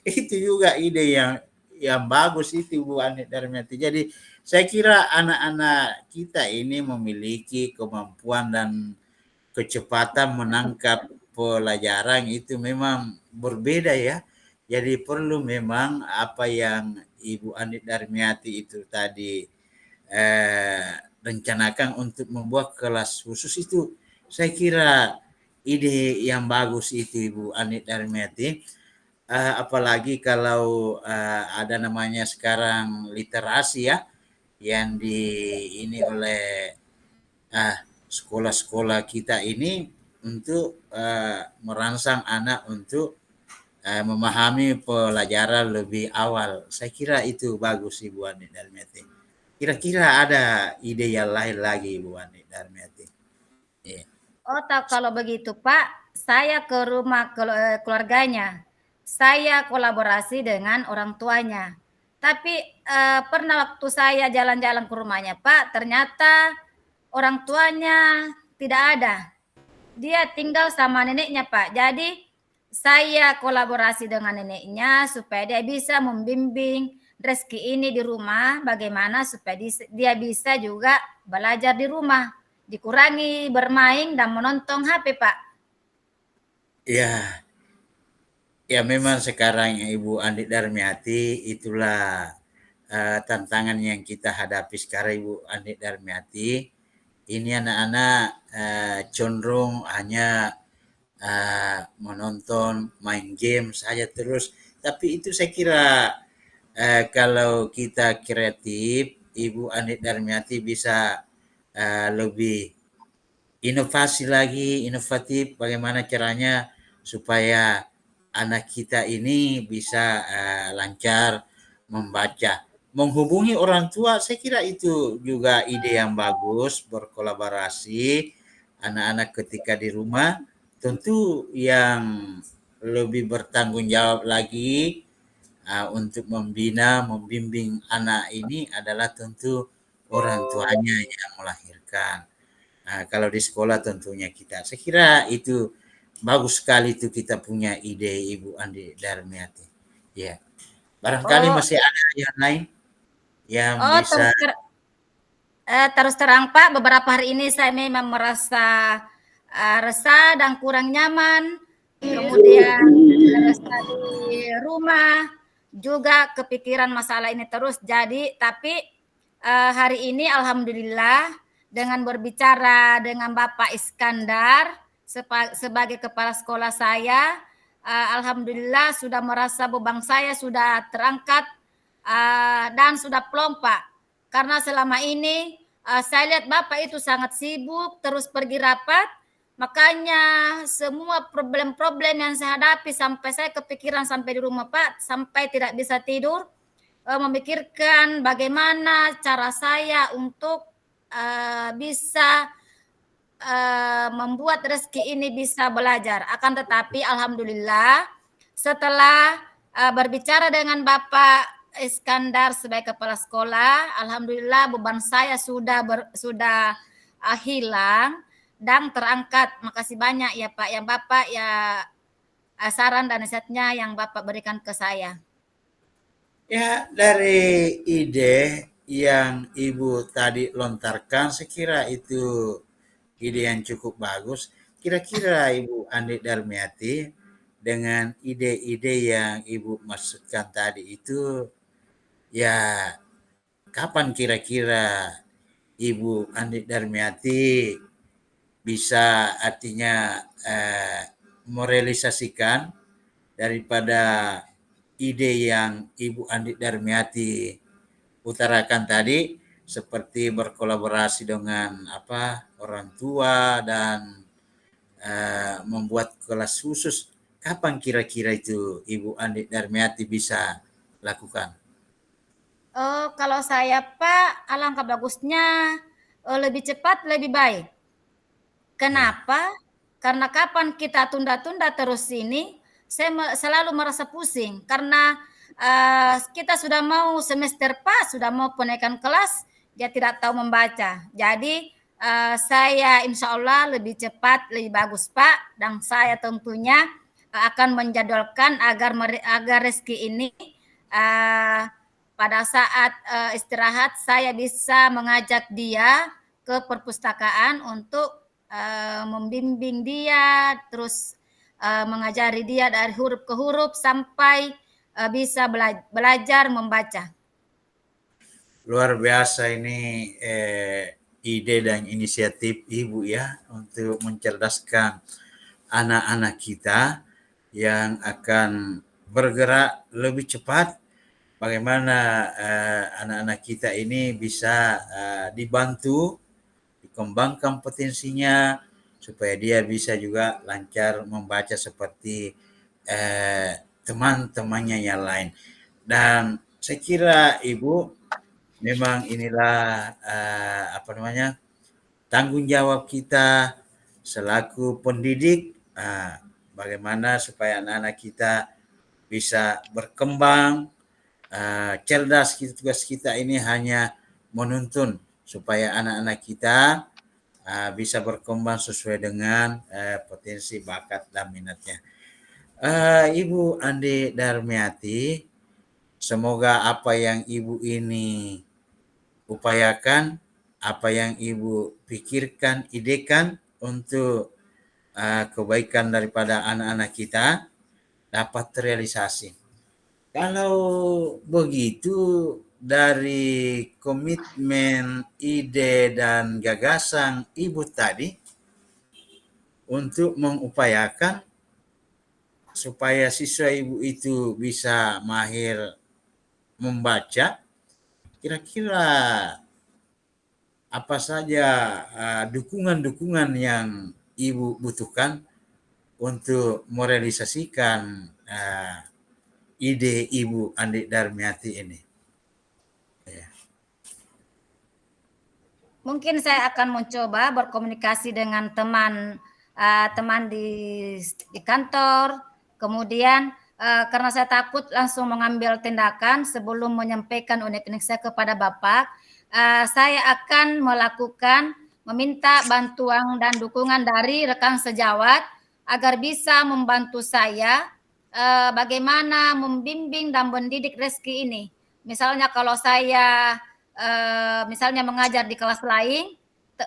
Itu juga ide yang bagus itu Bu Andi Darmiati. Jadi saya kira anak-anak kita ini memiliki kemampuan dan kecepatan menangkap pelajaran itu memang berbeda ya. Jadi perlu memang apa yang Ibu Andi Darmiati itu tadi rencanakan untuk membuat kelas khusus itu, saya kira ide yang bagus itu Ibu Andi Darmiati. Apalagi kalau ada namanya sekarang literasi ya, yang ini oleh sekolah-sekolah kita ini untuk merangsang anak untuk memahami pelajaran lebih awal. Saya kira itu bagus Ibu Andi Darmiati. Kira-kira ada ide yang lain lagi Ibu Andi Darmiati? Iya. Oh, kalau begitu Pak, saya ke rumah keluarganya. Saya kolaborasi dengan orang tuanya. Tapi pernah waktu saya jalan-jalan ke rumahnya Pak, ternyata orang tuanya tidak ada. Dia tinggal sama neneknya Pak. Jadi saya kolaborasi dengan neneknya supaya dia bisa membimbing Reski ini di rumah bagaimana supaya dia bisa juga belajar di rumah. Dikurangi bermain dan menonton HP, Pak. Ya, ya memang sekarang Ibu Andi Darmiati itulah tantangan yang kita hadapi sekarang Ibu Andi Darmiati. Ini anak-anak cenderung hanya menonton, main game saja terus. Tapi itu saya kira kalau kita kreatif, Ibu Andi Darmiati bisa lebih inovatif bagaimana caranya supaya anak kita ini bisa lancar membaca. Menghubungi orang tua, saya kira itu juga ide yang bagus, berkolaborasi anak-anak ketika di rumah. Tentu yang lebih bertanggung jawab lagi untuk membimbing anak ini adalah tentu orang tuanya yang melahirkan. Kalau di sekolah tentunya kita. Saya kira itu bagus sekali itu kita punya ide Ibu Andi Darmiati. Ya, barangkali masih ada yang lain yang bisa. Terus terang Pak, beberapa hari ini saya memang merasa resah dan kurang nyaman. Kemudian resah di rumah, juga kepikiran masalah ini terus. Jadi, tapi hari ini alhamdulillah dengan berbicara dengan Bapak Iskandar sebagai kepala sekolah saya, alhamdulillah sudah merasa beban saya sudah terangkat dan sudah plong Pak. Karena selama ini saya lihat Bapak itu sangat sibuk, terus pergi rapat, makanya semua problem-problem yang saya hadapi sampai saya kepikiran sampai di rumah Pak, sampai tidak bisa tidur, memikirkan bagaimana cara saya untuk bisa membuat Reski ini bisa belajar. Akan tetapi alhamdulillah setelah berbicara dengan Bapak Iskandar sebagai kepala sekolah, alhamdulillah beban saya sudah hilang dan terangkat. Makasih banyak ya Pak, yang Bapak ya saran dan nasihatnya yang Bapak berikan ke saya. Ya, dari ide yang Ibu tadi lontarkan, saya kira itu ide yang cukup bagus. Kira-kira Ibu Andi Darmiati dengan ide-ide yang Ibu maksudkan tadi itu, ya kapan kira-kira Ibu Andi Darmiati bisa artinya merealisasikan daripada ide yang Ibu Andi Darmiati utarakan tadi, seperti berkolaborasi dengan orang tua dan membuat kelas khusus. Kapan kira-kira itu Ibu Andi Darmiati bisa lakukan? Kalau saya Pak, alangkah bagusnya lebih cepat lebih baik. Kenapa? Karena kapan kita tunda-tunda terus ini, saya selalu merasa pusing karena kita sudah mau semester Pak, sudah mau penaikan kelas, dia tidak tahu membaca. Jadi saya insya Allah lebih cepat, lebih bagus Pak, dan saya tentunya akan menjadwalkan agar Reski ini pada saat istirahat saya bisa mengajak dia ke perpustakaan untuk membimbing dia, terus mengajari dia dari huruf ke huruf sampai bisa belajar membaca. Luar biasa ini ide dan inisiatif Ibu ya untuk mencerdaskan anak-anak kita yang akan bergerak lebih cepat. Bagaimana anak-anak kita ini bisa dibantu, dikembangkan potensinya supaya dia bisa juga lancar membaca seperti teman-temannya yang lain. Dan saya kira Ibu memang inilah tanggung jawab kita selaku pendidik, bagaimana supaya anak-anak kita bisa berkembang cerdas. Tugas kita ini hanya menuntun supaya anak-anak kita bisa berkembang sesuai dengan potensi, bakat, dan minatnya. Ibu Andi Darmiati, semoga apa yang Ibu ini upayakan, apa yang Ibu pikirkan, idekan untuk kebaikan daripada anak-anak kita dapat terrealisasi. Kalau begitu, dari komitmen, ide, dan gagasan Ibu tadi untuk mengupayakan supaya siswa Ibu itu bisa mahir membaca, kira-kira apa saja dukungan-dukungan yang Ibu butuhkan untuk merealisasikan ide Ibu Andi Darmiati ini? Mungkin saya akan mencoba berkomunikasi dengan teman di kantor. Kemudian karena saya takut langsung mengambil tindakan sebelum menyampaikan unek-unek saya kepada Bapak, saya akan meminta bantuan dan dukungan dari rekan sejawat agar bisa membantu saya bagaimana membimbing dan mendidik Reski ini. Misalnya kalau saya misalnya mengajar di kelas lain,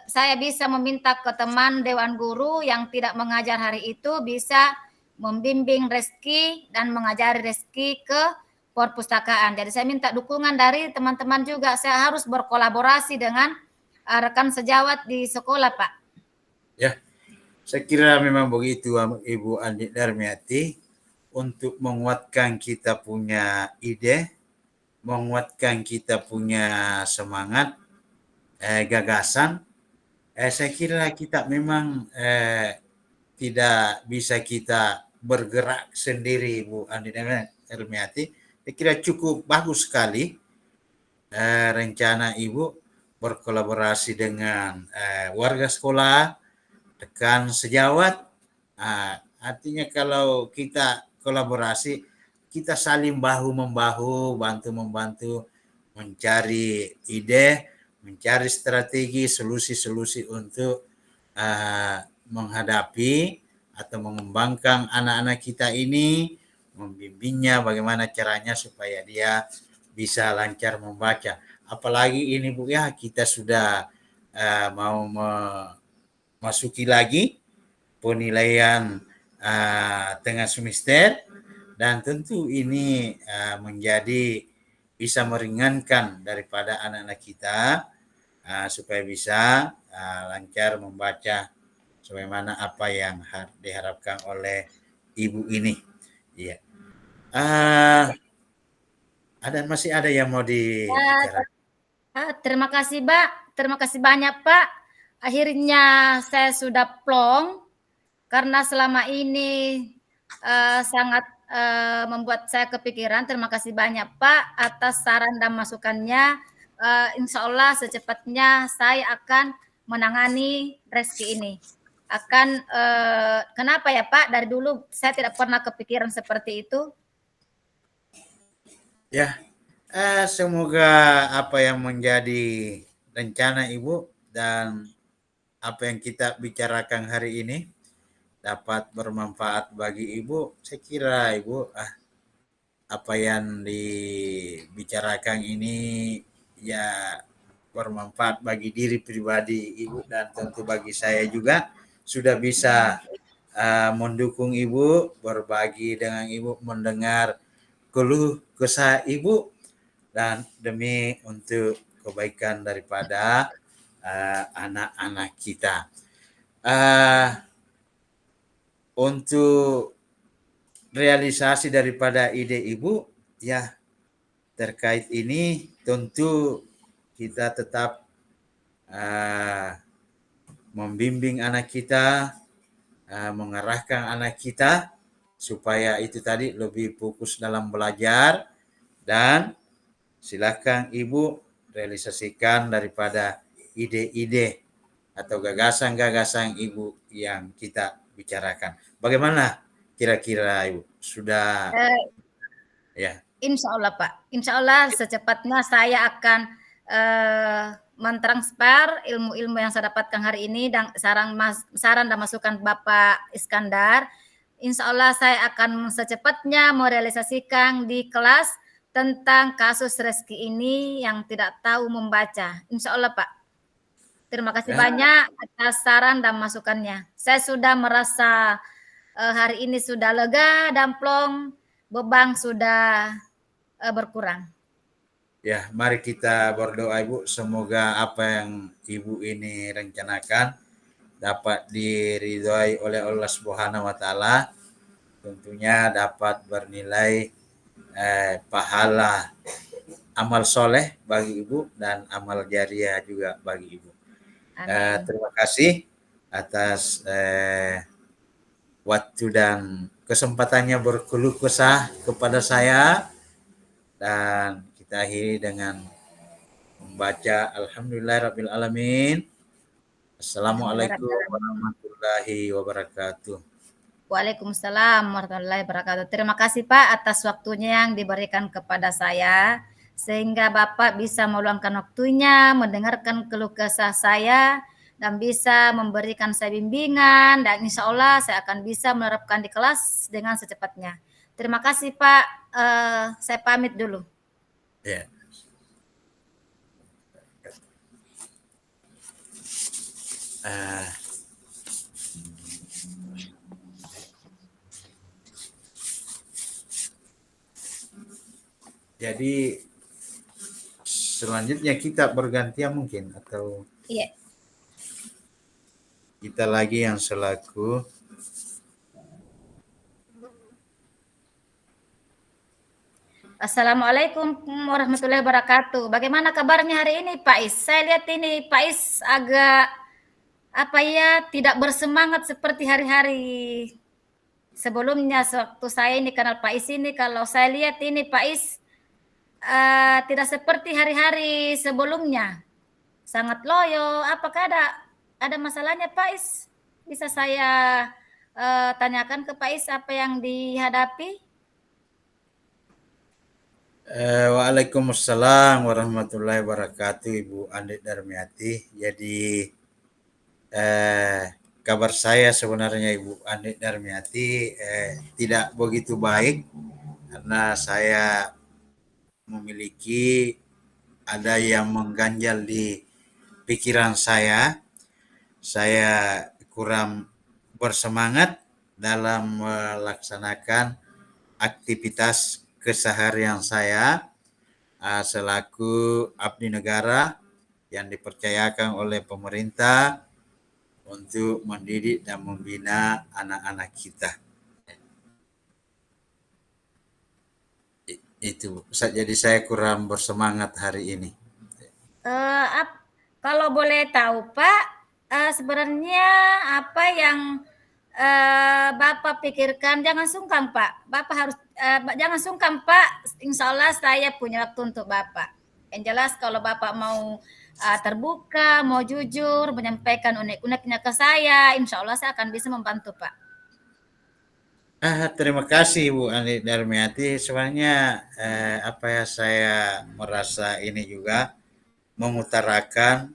saya bisa meminta ke teman dewan guru yang tidak mengajar hari itu bisa membimbing Reski dan mengajari Reski ke perpustakaan. Jadi saya minta dukungan dari teman-teman juga. Saya harus berkolaborasi dengan rekan sejawat di sekolah, Pak. Ya, saya kira memang begitu Ibu Andi Darmiati, untuk menguatkan kita punya ide, menguatkan kita punya semangat, gagasan. Saya kira kita memang tidak bisa kita bergerak sendiri, Bu Andi Darmiati. Saya kira cukup bagus sekali rencana Ibu berkolaborasi dengan warga sekolah, rekan sejawat. Artinya kalau kita kolaborasi, kita saling bahu-membahu, bantu-membantu mencari ide, mencari strategi, solusi-solusi untuk menghadapi atau mengembangkan anak-anak kita ini, membimbingnya bagaimana caranya supaya dia bisa lancar membaca. Apalagi ini Bu ya, kita sudah mau memasuki lagi penilaian tengah semester, dan tentu ini menjadi bisa meringankan daripada anak-anak kita supaya bisa lancar membaca sebagaimana apa yang diharapkan oleh Ibu ini. Iya. Masih ada yang mau dibicarakan? Terima kasih, Pak. Terima kasih banyak, Pak. Akhirnya saya sudah plong karena selama ini sangat membuat saya kepikiran. Terima kasih banyak, Pak, atas saran dan masukannya. Insya Allah secepatnya saya akan menangani Reski ini. Kenapa ya, Pak? Dari dulu saya tidak pernah kepikiran seperti itu. Ya, semoga apa yang menjadi rencana Ibu dan apa yang kita bicarakan hari ini dapat bermanfaat bagi Ibu. Saya kira Ibu apa yang dibicarakan ini ya bermanfaat bagi diri pribadi Ibu, dan tentu bagi saya juga sudah bisa mendukung Ibu, berbagi dengan Ibu, mendengar keluh kesah Ibu, dan demi untuk kebaikan daripada anak-anak kita. Untuk realisasi daripada ide Ibu ya terkait ini, tentu kita tetap membimbing anak kita, mengarahkan anak kita supaya itu tadi lebih fokus dalam belajar, dan silakan Ibu realisasikan daripada ide-ide atau gagasan-gagasan Ibu yang kita bicarakan. Bagaimana kira-kira Ibu? Sudah Eh, ya? Insya Allah Pak, insya Allah secepatnya saya akan mentransfer ilmu-ilmu yang saya dapatkan hari ini dan saran dan masukan Bapak Iskandar. Insya Allah saya akan secepatnya merealisasikan di kelas tentang kasus Reski ini yang tidak tahu membaca. Insya Allah Pak. Terima kasih Ya. banyak atas saran dan masukannya. Saya sudah merasa hari ini sudah lega dan plong, beban sudah berkurang. Ya, mari kita berdoa Ibu, semoga apa yang Ibu ini rencanakan dapat diridhoi oleh Allah Subhanahu wa taala. Tentunya dapat bernilai pahala amal soleh bagi Ibu dan amal jariah juga bagi Ibu. Terima kasih atas waktu dan kesempatannya berkeluh kesah kepada saya, dan kita akhiri dengan membaca Alhamdulillahirabbil alamin. Assalamualaikum warahmatullahi wabarakatuh. Waalaikumsalam warahmatullahi wabarakatuh. Terima kasih Pak atas waktunya yang diberikan kepada saya, sehingga Bapak bisa meluangkan waktunya mendengarkan keluh kesah saya dan bisa memberikan saya bimbingan, dan insya Allah saya akan bisa menerapkan di kelas dengan secepatnya. Terima kasih Pak. Saya pamit dulu. Ya. Jadi selanjutnya kita bergantian mungkin, atau Iya. kita lagi yang selaku. Assalamualaikum warahmatullahi wabarakatuh. Bagaimana kabarnya hari ini Pak Is? Saya lihat ini Pak Is agak tidak bersemangat seperti hari-hari sebelumnya. Waktu saya ini kenal Pak Is ini, kalau saya lihat ini Pak Is tidak seperti hari-hari sebelumnya. Sangat loyo. Apakah ada masalahnya Pak Is? Bisa saya tanyakan ke Pak Is apa yang dihadapi? Waalaikumsalam warahmatullahi wabarakatuh, Ibu Andi Darmiati. Jadi kabar saya sebenarnya Ibu Andi Darmiati tidak begitu baik, karena saya memiliki ada yang mengganjal di pikiran saya. Saya kurang bersemangat dalam melaksanakan aktivitas keseharian saya selaku abdi negara yang dipercayakan oleh pemerintah untuk mendidik dan membina anak-anak kita. Itu, jadi saya kurang bersemangat hari ini. Kalau boleh tahu Pak, sebenarnya apa yang Bapak pikirkan? Jangan sungkan Pak, Bapak harus jangan sungkan Pak. Insya Allah saya punya waktu untuk Bapak. Yang jelas kalau Bapak mau terbuka, mau jujur, menyampaikan unek-uneknya ke saya, insya Allah saya akan bisa membantu Pak. Terima kasih Bu Andi Darmiati. Sebenarnya saya merasa ini juga mengutarakan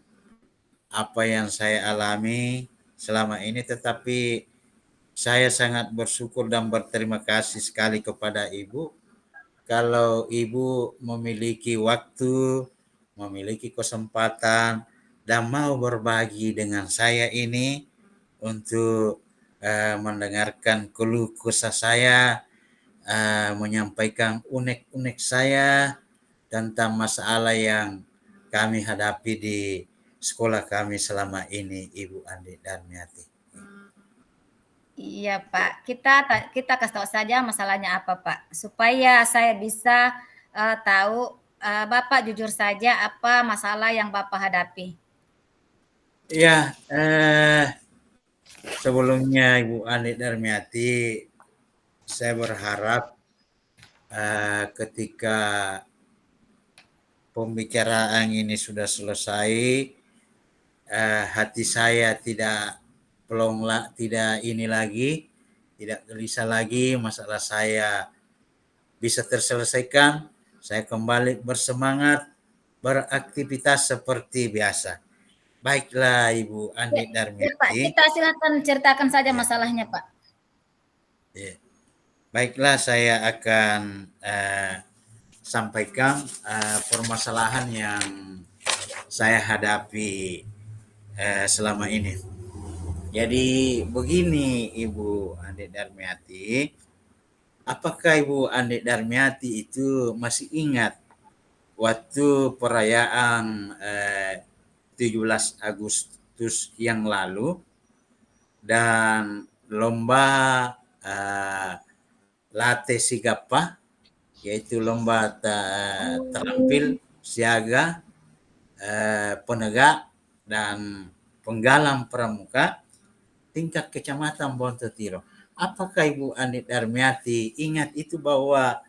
apa yang saya alami selama ini, tetapi saya sangat bersyukur dan berterima kasih sekali kepada Ibu. Kalau Ibu memiliki waktu, memiliki kesempatan, dan mau berbagi dengan saya ini untuk mendengarkan keluh kesah saya, menyampaikan unek-unek saya tentang masalah yang kami hadapi di sekolah kami selama ini, Ibu Andi Darmiati. Iya Pak, kita kasih tahu saja masalahnya apa Pak, supaya saya bisa tahu. Bapak jujur saja apa masalah yang Bapak hadapi. Ya, sebelumnya Ibu Andi Darmiati, saya berharap ketika pembicaraan ini sudah selesai, hati saya tidak tidak ini lagi, tidak gelisah lagi, masalah saya bisa terselesaikan, saya kembali bersemangat beraktivitas seperti biasa. Baiklah Ibu Andi Ya, Pak, Darmiati. kita silakan ceritakan saja masalahnya, Pak. Ya. Baiklah, saya akan sampaikan permasalahan yang saya hadapi selama ini. Jadi begini Ibu Andi Darmiati, apakah Ibu Andi Darmiati itu masih ingat waktu perayaan 17 Agustus yang lalu dan lomba Late Sigapa, yaitu lomba terampil, siaga, penegak, dan penggalang pramuka tingkat kecamatan Bontotiro. Apakah Ibu Andi Darmiati ingat itu bahwa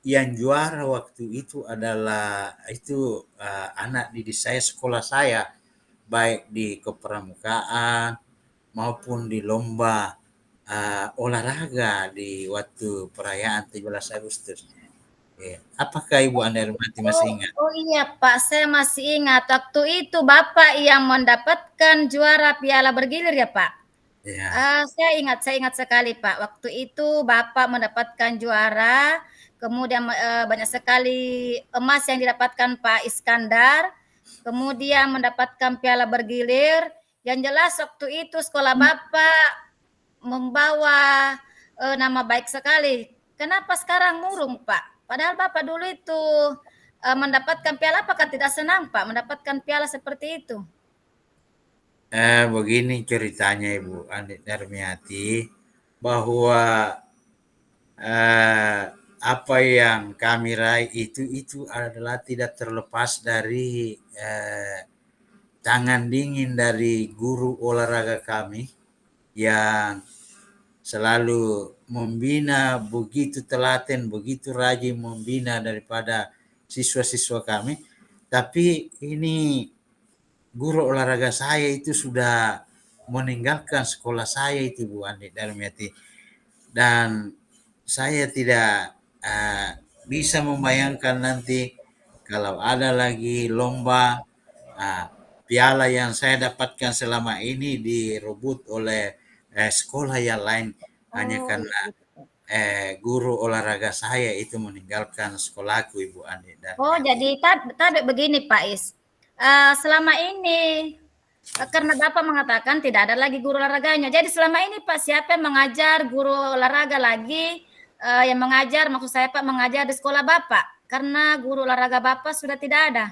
yang juara waktu itu adalah anak didik saya, sekolah saya, baik di kepramukaan maupun di lomba olahraga di waktu perayaan 17 Agustus. Apakah Ibu Andi Darmiati masih ingat? Oh iya Pak, saya masih ingat waktu itu Bapak yang mendapatkan juara piala bergilir ya Pak. Ya. Saya ingat sekali Pak. Waktu itu Bapak mendapatkan juara, kemudian banyak sekali emas yang didapatkan Pak Iskandar, kemudian mendapatkan piala bergilir. Yang jelas waktu itu sekolah Bapak membawa nama baik sekali. Kenapa sekarang murung Pak? Padahal Bapak dulu itu mendapatkan piala, apakah tidak senang Pak mendapatkan piala seperti itu? Begini ceritanya Ibu Andi Darmiati, bahwa apa yang kami raih itu adalah tidak terlepas dari tangan dingin dari guru olahraga kami yang selalu membina, begitu telaten, begitu rajin membina daripada siswa-siswa kami. Tapi ini guru olahraga saya itu sudah meninggalkan sekolah saya itu Bu Andi Darmiati, dan saya tidak bisa membayangkan nanti kalau ada lagi lomba, piala yang saya dapatkan selama ini direbut oleh sekolah yang lain hanya karena guru olahraga saya itu meninggalkan sekolahku Ibu Andi Darmiati. Oh jadi tadi begini Pak Is, selama ini karena Bapak mengatakan tidak ada lagi guru olahraganya. Jadi selama ini Pak, siapa yang mengajar guru olahraga lagi yang mengajar, maksud saya Pak, mengajar di sekolah Bapak? Karena guru olahraga Bapak sudah tidak ada.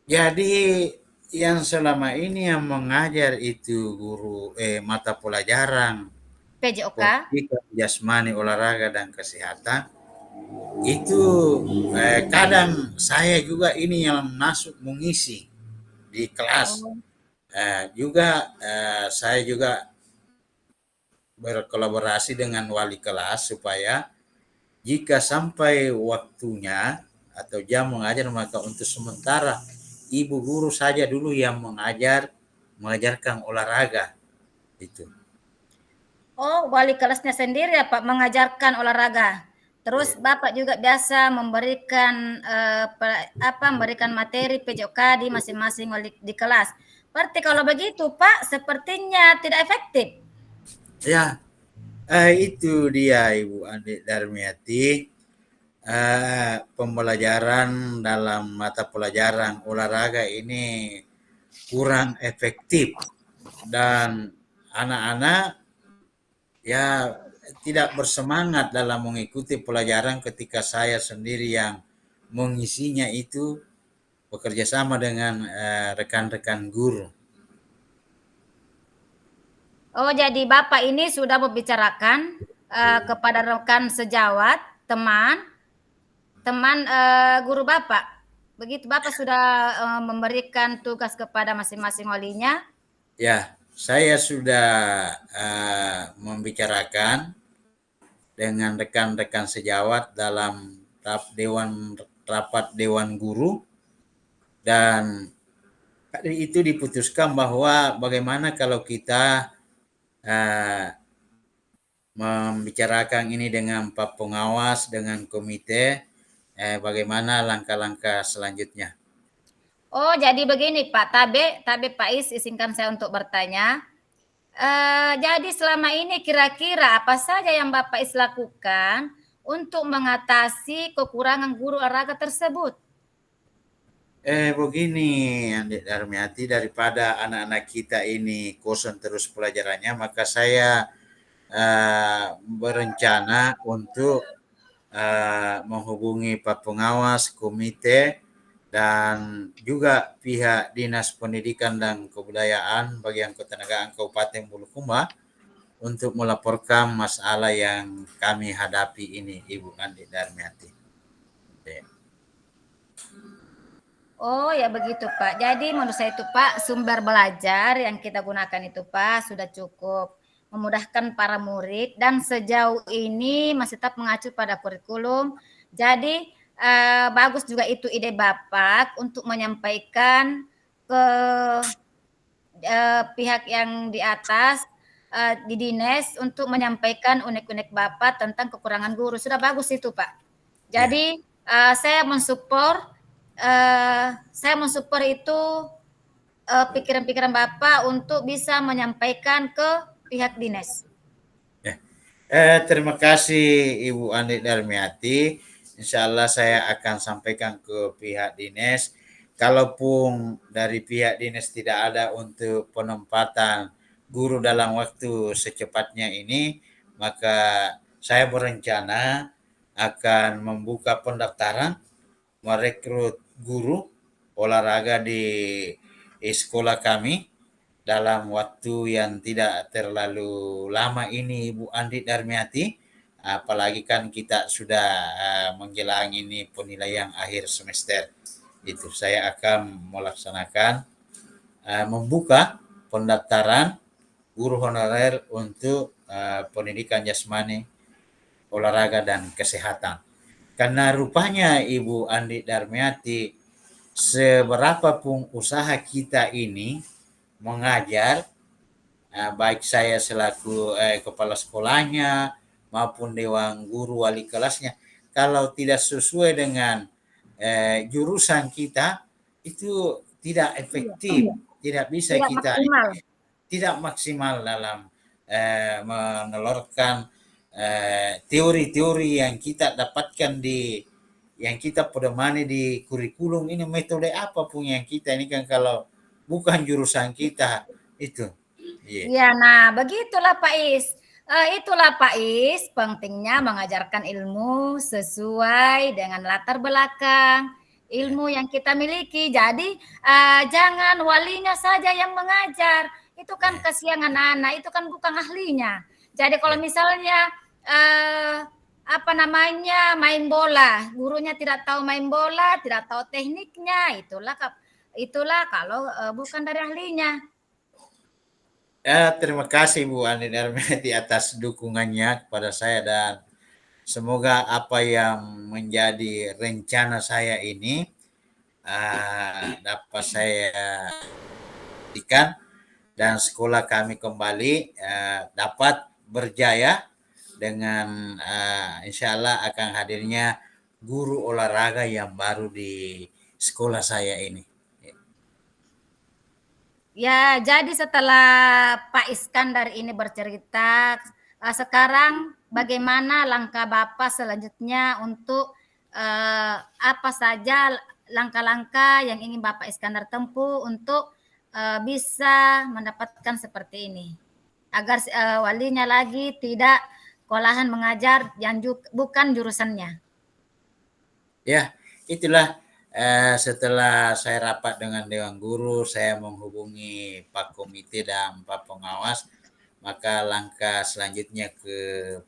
Jadi yang selama ini yang mengajar itu guru mata pelajaran PJOK, Politika, Jasmani, Olahraga, dan Kesehatan. Itu kadang saya juga ini yang masuk mengisi di kelas. Juga saya juga berkolaborasi dengan wali kelas supaya jika sampai waktunya atau jam mengajar, maka untuk sementara ibu guru saja dulu yang mengajarkan olahraga itu. Oh, wali kelasnya sendiri ya Pak mengajarkan olahraga. Terus Bapak juga biasa memberikan memberikan materi PJOK di masing-masing wali di kelas. Berarti kalau begitu Pak, sepertinya tidak efektif. Ya, itu dia Ibu Andi Darmiati. Pembelajaran dalam mata pelajaran olahraga ini kurang efektif dan anak-anak ya tidak bersemangat dalam mengikuti pelajaran ketika saya sendiri yang mengisinya itu bekerja sama dengan rekan-rekan guru. Oh, jadi Bapak ini sudah membicarakan kepada rekan sejawat, teman guru Bapak. Begitu Bapak sudah memberikan tugas kepada masing-masing walinya? Ya, saya sudah membicarakan dengan rekan-rekan sejawat dalam rapat Dewan Guru, dan itu diputuskan bahwa bagaimana kalau kita membicarakan ini dengan Pak Pengawas, dengan komite, bagaimana langkah-langkah selanjutnya. Oh, jadi begini Pak Tabe Pais, izinkan saya untuk bertanya. Jadi selama ini kira-kira apa saja yang Bapak Is lakukan untuk mengatasi kekurangan guru olahraga tersebut? Begini, Adik Darmiati, daripada anak-anak kita ini kosong terus pelajarannya, maka saya berencana untuk menghubungi Pak Pengawas, komite, dan juga pihak Dinas Pendidikan dan Kebudayaan bagian ketenagaan Kabupaten Bulukumba untuk melaporkan masalah yang kami hadapi ini, Ibu Andi Darmiati. Oh ya begitu Pak. Jadi menurut saya itu Pak, sumber belajar yang kita gunakan itu Pak sudah cukup memudahkan para murid, dan sejauh ini masih tetap mengacu pada kurikulum. Jadi bagus juga itu ide Bapak untuk menyampaikan ke pihak yang di atas, di dinas, untuk menyampaikan unek-unek Bapak tentang kekurangan guru. Sudah bagus itu Pak. Jadi saya mensupport itu pikiran-pikiran Bapak untuk bisa menyampaikan ke pihak dinas. Terima kasih Ibu Andi Darmiati. Insya Allah saya akan sampaikan ke pihak dinas. Kalaupun dari pihak dinas tidak ada untuk penempatan guru dalam waktu secepatnya ini, maka saya berencana akan membuka pendaftaran merekrut guru olahraga di sekolah kami dalam waktu yang tidak terlalu lama ini, Bu Andi Darmiati. Apalagi kan kita sudah menjelang ini penilaian akhir semester. Itu saya akan melaksanakan membuka pendaftaran guru honorer untuk pendidikan jasmani, olahraga, dan kesehatan. Karena rupanya Ibu Andi Darmiati, seberapapun usaha kita ini mengajar, baik saya selaku kepala sekolahnya maupun dewan guru wali kelasnya, kalau tidak sesuai dengan jurusan kita, itu tidak efektif, tidak bisa kita tidak maksimal dalam menelurkan teori-teori yang kita dapatkan yang kita pedemani di kurikulum ini. Metode apapun yang kita ini kan kalau bukan jurusan kita itu. Iya, nah begitulah Pak Is. Itulah Pak Is, pentingnya mengajarkan ilmu sesuai dengan latar belakang ilmu yang kita miliki. Jadi jangan walinya saja yang mengajar. Itu kan kasihan anak-anak, itu kan bukan ahlinya. Jadi kalau misalnya main bola, gurunya tidak tahu main bola, tidak tahu tekniknya, itulah kalau bukan dari ahlinya. Terima kasih Bu Andi Darmiati atas dukungannya kepada saya, dan semoga apa yang menjadi rencana saya ini dapat saya berikan, dan sekolah kami kembali dapat berjaya dengan insya Allah akan hadirnya guru olahraga yang baru di sekolah saya ini. Ya, jadi setelah Pak Iskandar ini bercerita, sekarang bagaimana langkah Bapak selanjutnya untuk apa saja langkah-langkah yang ingin Bapak Iskandar tempuh untuk bisa mendapatkan seperti ini, agar walinya lagi tidak kewalahan mengajar yang bukan jurusannya. Ya, itulah. Setelah saya rapat dengan Dewan Guru, saya menghubungi Pak Komite dan Pak Pengawas, maka langkah selanjutnya ke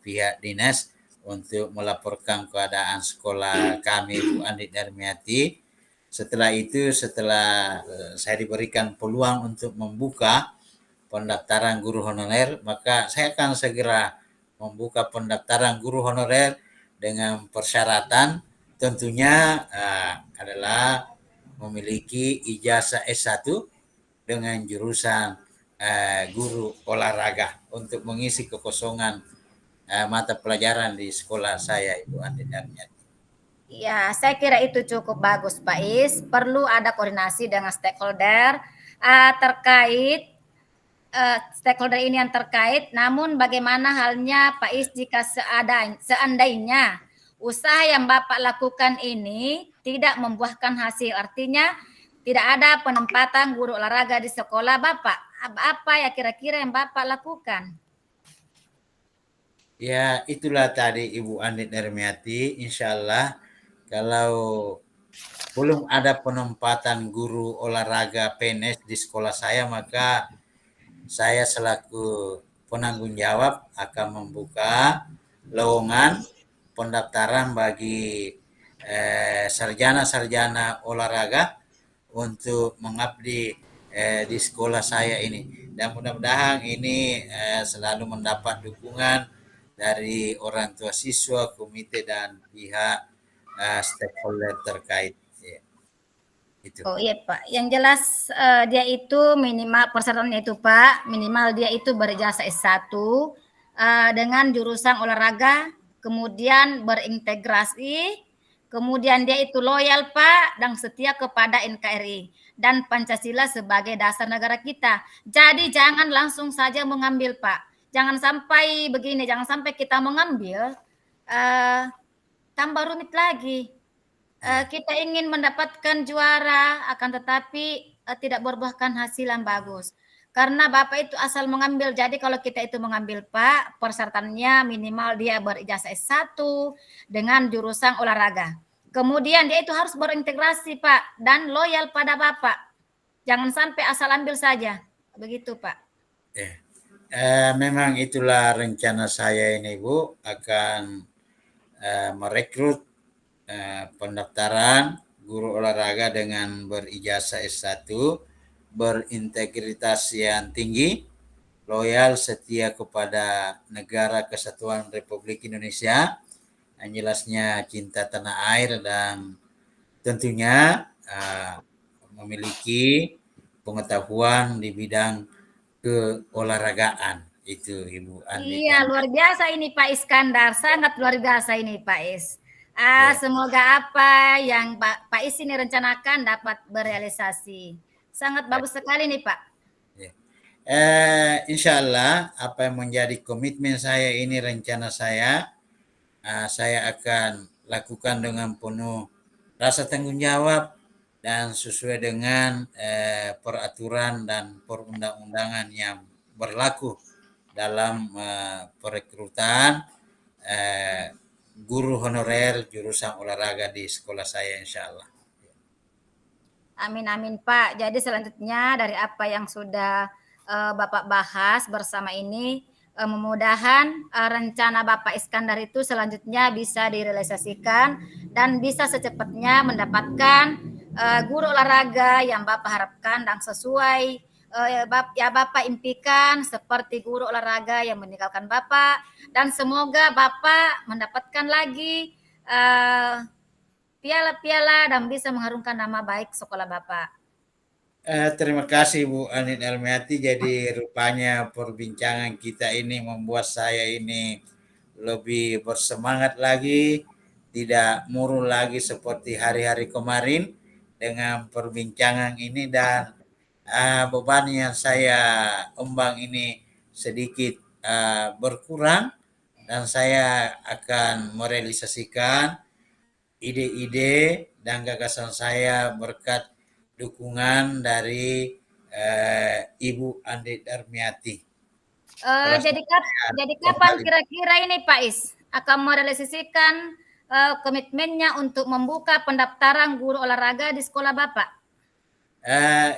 pihak dinas untuk melaporkan keadaan sekolah kami Bu Andi Darmiati. Setelah itu, setelah saya diberikan peluang untuk membuka pendaftaran guru honorer, maka saya akan segera membuka pendaftaran guru honorer dengan persyaratan tentunya adalah memiliki ijazah S1 dengan jurusan guru olahraga untuk mengisi kekosongan mata pelajaran di sekolah saya, Ibu Andi Darmiati. Ya, saya kira itu cukup bagus, Pak Is. Perlu ada koordinasi dengan stakeholder terkait stakeholder ini yang terkait. Namun bagaimana halnya Pak Is jika seandainya usaha yang Bapak lakukan ini tidak membuahkan hasil, artinya tidak ada penempatan guru olahraga di sekolah Bapak. Apa ya kira-kira yang Bapak lakukan? Ya, itulah tadi Ibu Andi Darmiati. Insya Allah kalau belum ada penempatan guru olahraga PNS di sekolah saya, maka saya selaku penanggung jawab akan membuka lowongan pendaftaran bagi sarjana-sarjana olahraga untuk mengabdi di sekolah saya ini. Dan mudah-mudahan ini selalu mendapat dukungan dari orang tua siswa, komite, dan pihak stakeholder terkait. Ya. Itu. Oh iya Pak, yang jelas dia itu minimal persyaratannya itu Pak, minimal dia itu berijazah S1 dengan jurusan olahraga, kemudian berintegrasi, kemudian dia itu loyal Pak dan setia kepada NKRI dan Pancasila sebagai dasar negara kita. Jadi jangan langsung saja mengambil Pak. Jangan sampai begini, jangan sampai kita mengambil tambah rumit lagi. Kita ingin mendapatkan juara, akan tetapi tidak berbuahkan hasil yang bagus. Karena Bapak itu asal mengambil, jadi kalau kita itu mengambil Pak, persyaratannya minimal dia berijazah S1 dengan jurusan olahraga. Kemudian dia itu harus berintegrasi Pak, dan loyal pada Bapak. Jangan sampai asal ambil saja, begitu Pak. Memang itulah rencana saya ini Bu, akan merekrut pendaftaran guru olahraga dengan berijazah S1, berintegritas yang tinggi, loyal, setia kepada negara kesatuan Republik Indonesia, yang jelasnya cinta tanah air, dan tentunya memiliki pengetahuan di bidang keolahragaan. Itu Ibu Andi. Iya, luar biasa ini Pak Iskandar, sangat luar biasa ini Pak Is. Semoga apa yang Pak Is ini rencanakan dapat berealisasi. Sangat bagus sekali nih Pak. Insya Allah apa yang menjadi komitmen saya ini, rencana saya akan lakukan dengan penuh rasa tanggung jawab dan sesuai dengan peraturan dan perundang-undangan yang berlaku dalam perekrutan guru honorer jurusan olahraga di sekolah saya, insya Allah. Amin amin Pak. Jadi selanjutnya dari apa yang sudah Bapak bahas bersama ini, mudah-mudahan rencana Bapak Iskandar itu selanjutnya bisa direalisasikan dan bisa secepatnya mendapatkan guru olahraga yang Bapak harapkan dan sesuai Bapak impikan, seperti guru olahraga yang meninggalkan Bapak, dan semoga Bapak mendapatkan lagi piala-piala dan bisa mengharumkan nama baik sekolah Bapak. Terima kasih Bu Andi Darmiati. Jadi rupanya perbincangan kita ini membuat saya ini lebih bersemangat lagi, tidak murung lagi seperti hari-hari kemarin dengan perbincangan ini, dan beban yang saya embang ini sedikit berkurang, dan saya akan merealisasikan ide-ide dan gagasan saya berkat dukungan dari Ibu Andi Darmiati. Jadi kapan kira-kira ini Pak Is akan merealisasikan komitmennya untuk membuka pendaftaran guru olahraga di sekolah Bapak?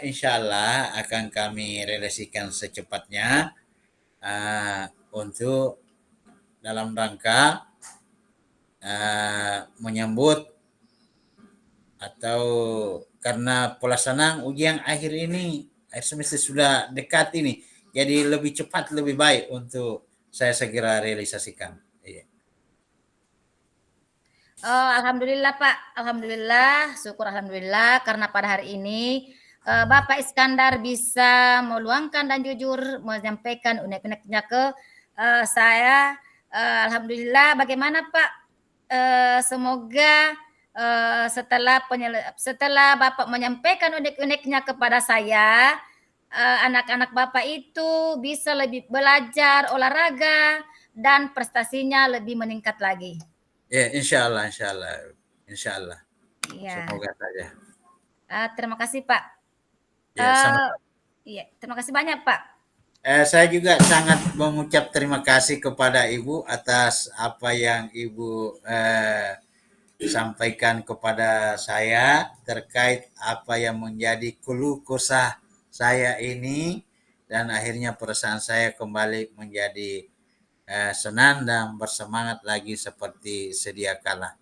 Insya Allah akan kami realisasikan secepatnya untuk dalam rangka menyambut atau karena pelaksanaan ujian akhir ini, akhir semester sudah dekat ini, jadi lebih cepat lebih baik untuk saya segera realisasikan. Iya. Alhamdulillah Pak, alhamdulillah, syukur alhamdulillah karena pada hari ini Bapak Iskandar bisa meluangkan dan jujur menyampaikan unek-uneknya ke saya. Alhamdulillah, bagaimana Pak? Semoga setelah Bapak menyampaikan unek-uneknya kepada saya, anak-anak Bapak itu bisa lebih belajar olahraga dan prestasinya lebih meningkat lagi. Ya, insya Allah, insya Allah, insya Allah. Iya. Semoga saja. Terima kasih Pak. Ya, sama. Iya, terima kasih banyak Pak. Saya juga sangat mengucap terima kasih kepada Ibu atas apa yang Ibu sampaikan kepada saya terkait apa yang menjadi keluh kesah saya ini, dan akhirnya perasaan saya kembali menjadi senang dan bersemangat lagi seperti sedia kala.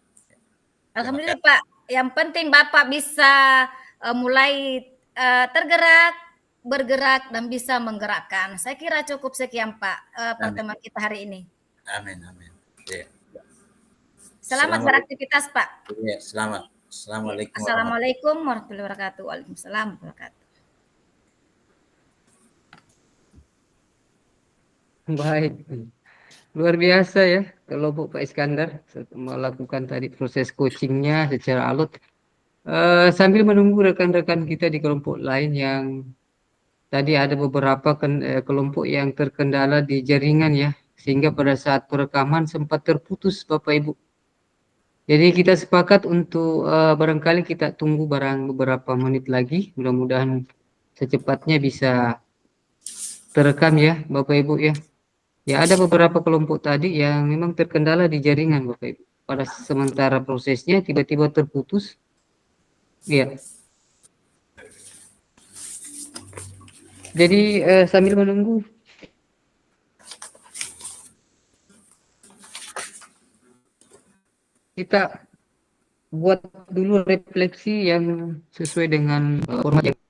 Alhamdulillah Pak. Yang penting Bapak bisa mulai bergerak dan bisa menggerakkan. Saya kira cukup sekian Pak pertemuan kita hari ini. Amin, amin. Ya. Selamat beraktivitas Pak. Ya, selamat. Assalamualaikum. Assalamualaikum warahmatullahi wabarakatuh. Waalaikumsalam warahmatullahi wabarakatuh. Baik. Luar biasa ya kelompok Pak Iskandar melakukan tadi proses coachingnya secara alot. Sambil menunggu rekan-rekan kita di kelompok lain yang tadi ada beberapa kelompok yang terkendala di jaringan ya, sehingga pada saat perekaman sempat terputus Bapak Ibu. Jadi kita sepakat untuk barangkali kita tunggu beberapa menit lagi, mudah-mudahan secepatnya bisa terekam ya Bapak Ibu ya. Ya ada beberapa kelompok tadi yang memang terkendala di jaringan Bapak Ibu. Pada sementara prosesnya tiba-tiba terputus. Ya. Jadi sambil menunggu kita buat dulu refleksi yang sesuai dengan format yang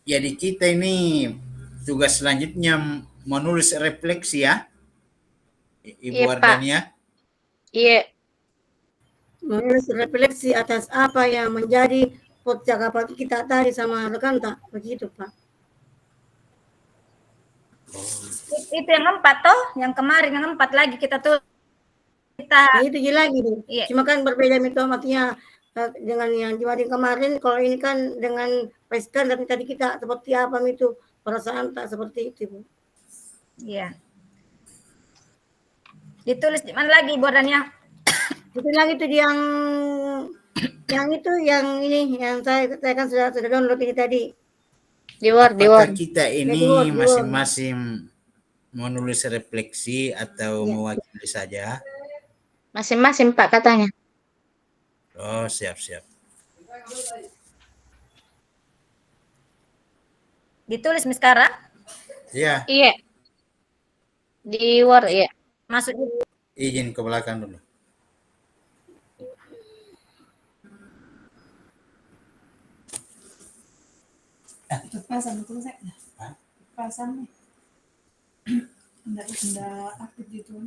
Jadi kita ini tugas selanjutnya menulis refleksi ya, Ibu Iya, Pak. Ardania. Iya, Menulis refleksi atas apa yang menjadi percakapan kita tadi sama rekan tak? Begitu Pak. Itu yang 4 toh, yang kemarin yang 4 lagi kita tuh Ini 7 lagi nih. Iya. Cuma kan berbeda metodenya dengan yang kemarin. Kalau ini kan dengan Peskan dan tadi kita seperti apa itu perasaan tak seperti itu Bu. Iya. Ditulis di mana lagi bordannya? Itu lagi tuh yang itu yang ini yang saya kan sudah download ini tadi. di Word. Apakah kita ini di Word. masing-masing menulis refleksi atau mewakili saja? Masing-masing Pak katanya. Oh, siap-siap. Ditulis sekarang? Iya, Iya. Di Word ya. Masuk izin ke belakang dulu. Pasang itu saya. Pasang nih. Enggak aktif gitu.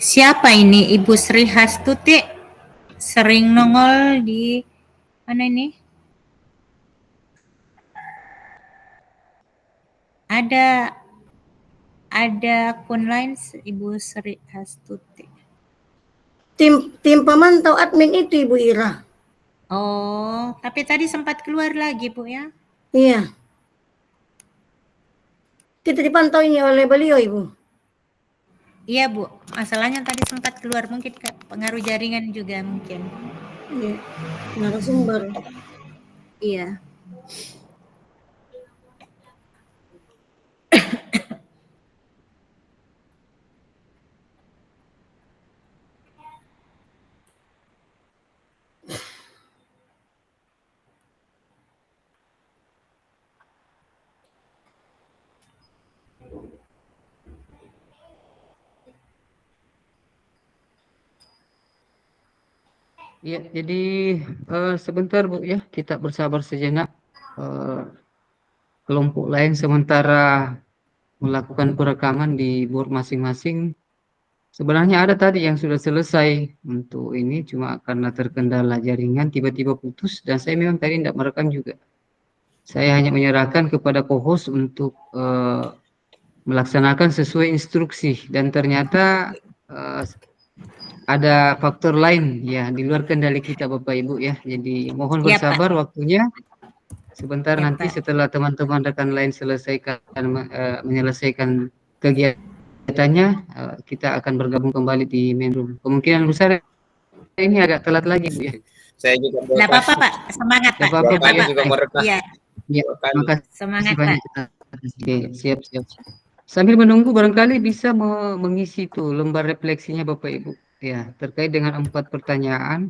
Siapa ini Ibu Sri Hastuti? Sering nongol di mana ini? Ada akun lain Ibu Sri Hastuti. Tim pemantau admin itu Ibu Ira. Oh, tapi tadi sempat keluar lagi Bu ya? Iya. Kita dipantau ini oleh beliau Ibu. Iya Bu, masalahnya tadi sempat keluar, mungkin pengaruh jaringan juga mungkin. Iya. Narasumber. Iya. Ya, jadi sebentar Bu ya, kita bersabar sejenak. Kelompok lain sementara melakukan perekaman di board masing-masing. Sebenarnya ada tadi yang sudah selesai untuk ini, cuma karena terkendala jaringan tiba-tiba putus dan saya memang tadi tidak merekam juga. Saya hanya menyerahkan kepada co-host untuk melaksanakan sesuai instruksi dan ternyata ada faktor lain ya di luar kendali kita Bapak Ibu ya. Jadi mohon Ya, bersabar waktunya. Sebentar Ya, nanti Pak. setelah teman-teman rekan lain selesaikan menyelesaikan kegiatannya, kita akan bergabung kembali di main room. Kemungkinan besar ini agak telat lagi Bu ya. Saya juga Nggak apa-apa Pak, semangat Pak. Nggak apa-apa, Nggak Pak, ya. juga mau rekam. Iya, Ya, Dua kali. makasih semangat Pak. banyak. Oke, siap. Sambil menunggu barangkali bisa mengisi tuh lembar refleksinya Bapak Ibu ya terkait dengan 4 pertanyaan,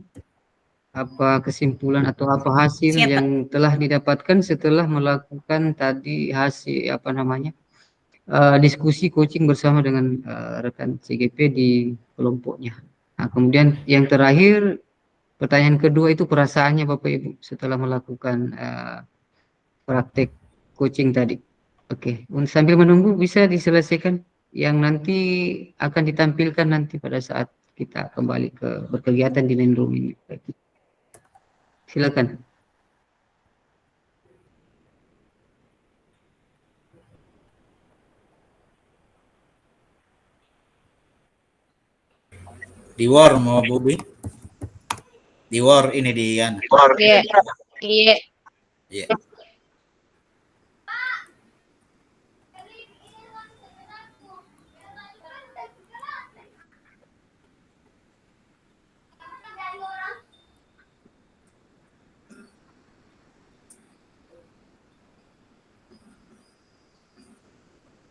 apa kesimpulan atau apa hasil Siap, Pak. yang telah didapatkan setelah melakukan tadi hasil apa namanya diskusi coaching bersama dengan rekan CGP di kelompoknya. Nah, kemudian yang terakhir pertanyaan kedua itu perasaannya Bapak Ibu setelah melakukan praktek coaching tadi. Oke, sambil menunggu bisa diselesaikan yang nanti akan ditampilkan nanti pada saat kita kembali ke berkegiatan di main room ini. Silakan. Di war mau Bobi? Di war ini di Yan. Iya. Iya. Iya.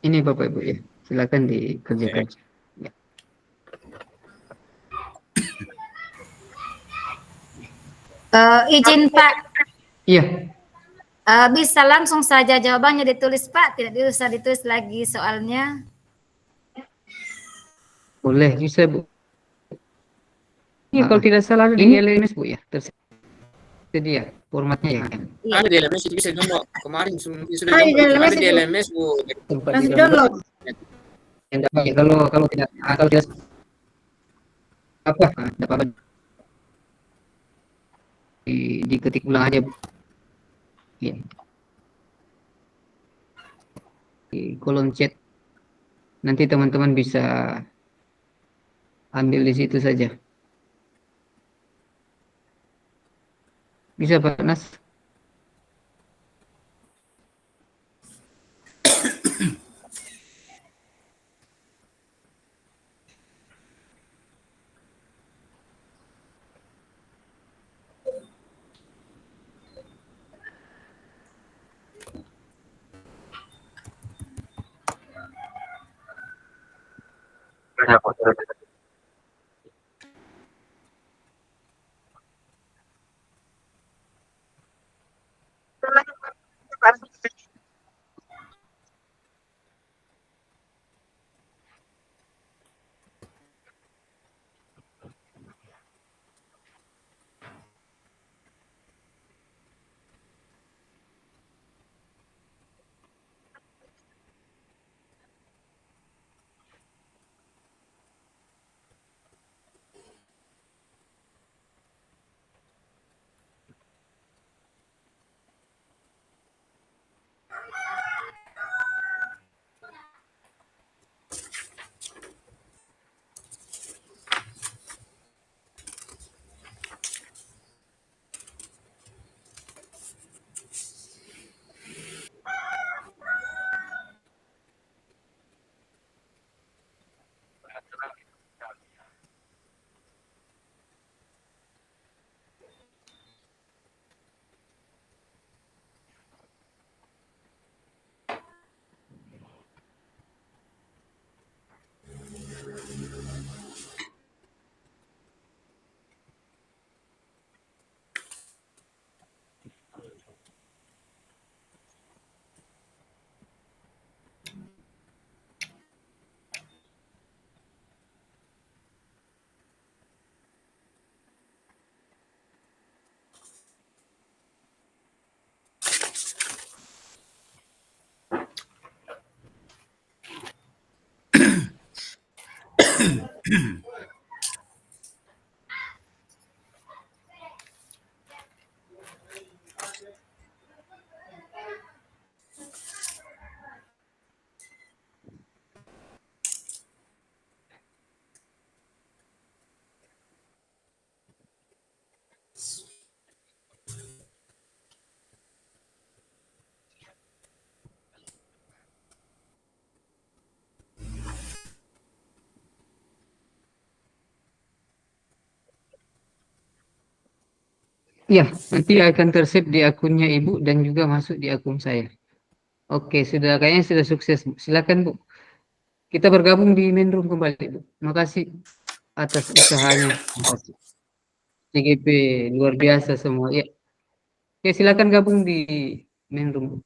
Ini Bapak Ibu ya, silakan dikerjakan. Ya. Izin Pak, Iya, bisa langsung saja jawabannya ditulis Pak, tidak usah ditulis lagi soalnya. boleh bisa Bu. Ini kalau tidak salah ada di LMS Bu ya, tersedia formatnya ya. Ada di LMS, jadi bisa download. Kemarin sudah Ada di download. LMS Ada di itu. LMS, Bu. Tempat Masih di download. yang dapat ya, kalau tidak apa dapat diketik ulang aja Bu. Ya. Di kolom chat nanti teman-teman bisa ambil di situ saja. Bisa Pak Nas? Ya, nanti akan tersave di akunnya Ibu dan juga masuk di akun saya. Oke, kayaknya sudah sukses, Bu. Silakan, Bu. Kita bergabung di main room kembali, Bu. Makasih atas usahanya. Makasih. CGP luar biasa semua. Ya. Oke, silakan gabung di main room, Bu.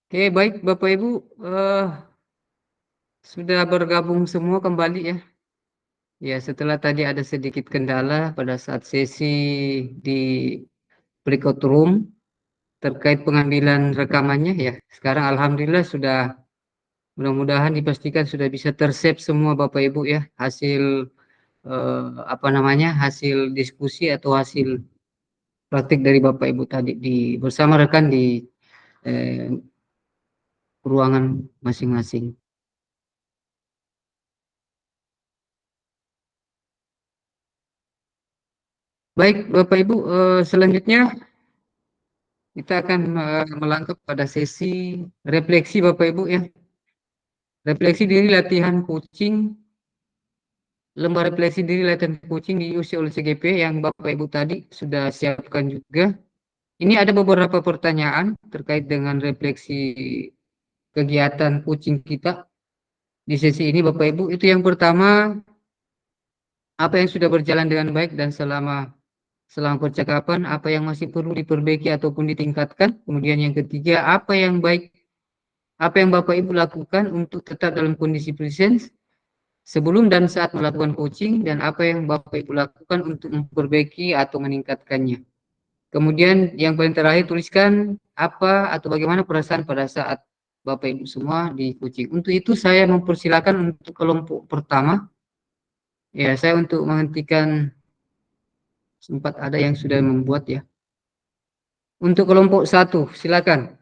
Oke, baik Bapak Ibu, sudah bergabung semua kembali ya. Ya, setelah tadi ada sedikit kendala pada saat sesi di breakout room terkait pengambilan rekamannya ya. Sekarang alhamdulillah sudah, mudah-mudahan dipastikan sudah bisa tersave semua Bapak Ibu ya, hasil apa namanya, hasil diskusi atau hasil praktik dari Bapak Ibu tadi bersama rekan di eh, ruangan masing-masing. Baik Bapak Ibu, selanjutnya kita akan melangkah pada sesi refleksi Bapak Ibu ya. Refleksi diri latihan coaching, lembar refleksi diri latihan coaching diisi oleh CGP yang Bapak Ibu tadi sudah siapkan juga. Ini ada beberapa pertanyaan terkait dengan refleksi kegiatan coaching kita di sesi ini Bapak Ibu. Itu yang pertama, apa yang sudah berjalan dengan baik dan selama percakapan, apa yang masih perlu diperbaiki ataupun ditingkatkan. Kemudian yang ketiga, apa yang baik, apa yang Bapak Ibu lakukan untuk tetap dalam kondisi presence sebelum dan saat melakukan coaching, dan apa yang Bapak Ibu lakukan untuk memperbaiki atau meningkatkannya. Kemudian yang paling terakhir, tuliskan apa atau bagaimana perasaan pada saat Bapak Ibu semua di coaching. Untuk itu saya mempersilakan untuk kelompok pertama. Ya, saya untuk menghentikan, sempat ada yang sudah membuat ya. Untuk kelompok 1, silakan.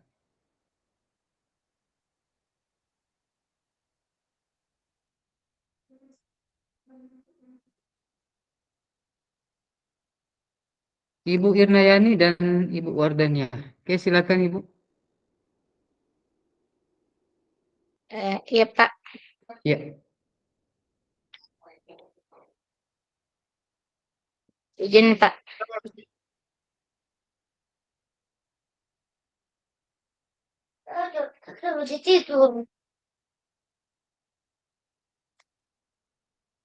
Ibu Irnayani dan Ibu Wardania. Oke, silakan Ibu. Iya Pak. Ya. Izin Pak.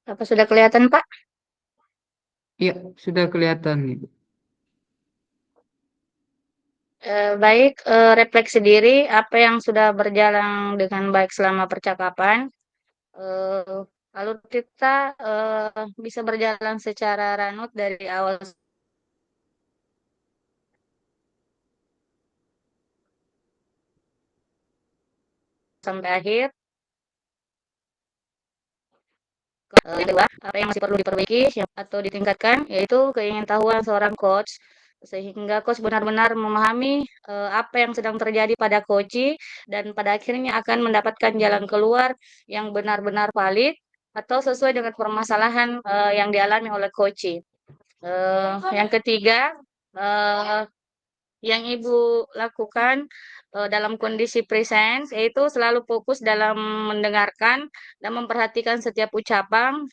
Apa sudah kelihatan Pak? Iya, sudah kelihatan Ibu. Baik, refleksi diri apa yang sudah berjalan dengan baik selama percakapan. Lalu kita bisa berjalan secara runut dari awal sampai akhir. Kedua, apa yang masih perlu diperbaiki atau ditingkatkan, yaitu keingintahuan seorang coach, sehingga coach benar-benar memahami apa yang sedang terjadi pada coach dan pada akhirnya akan mendapatkan jalan keluar yang benar-benar valid atau sesuai dengan permasalahan yang dialami oleh coach. Yang ketiga, yang Ibu lakukan dalam kondisi present yaitu selalu fokus dalam mendengarkan dan memperhatikan setiap ucapan,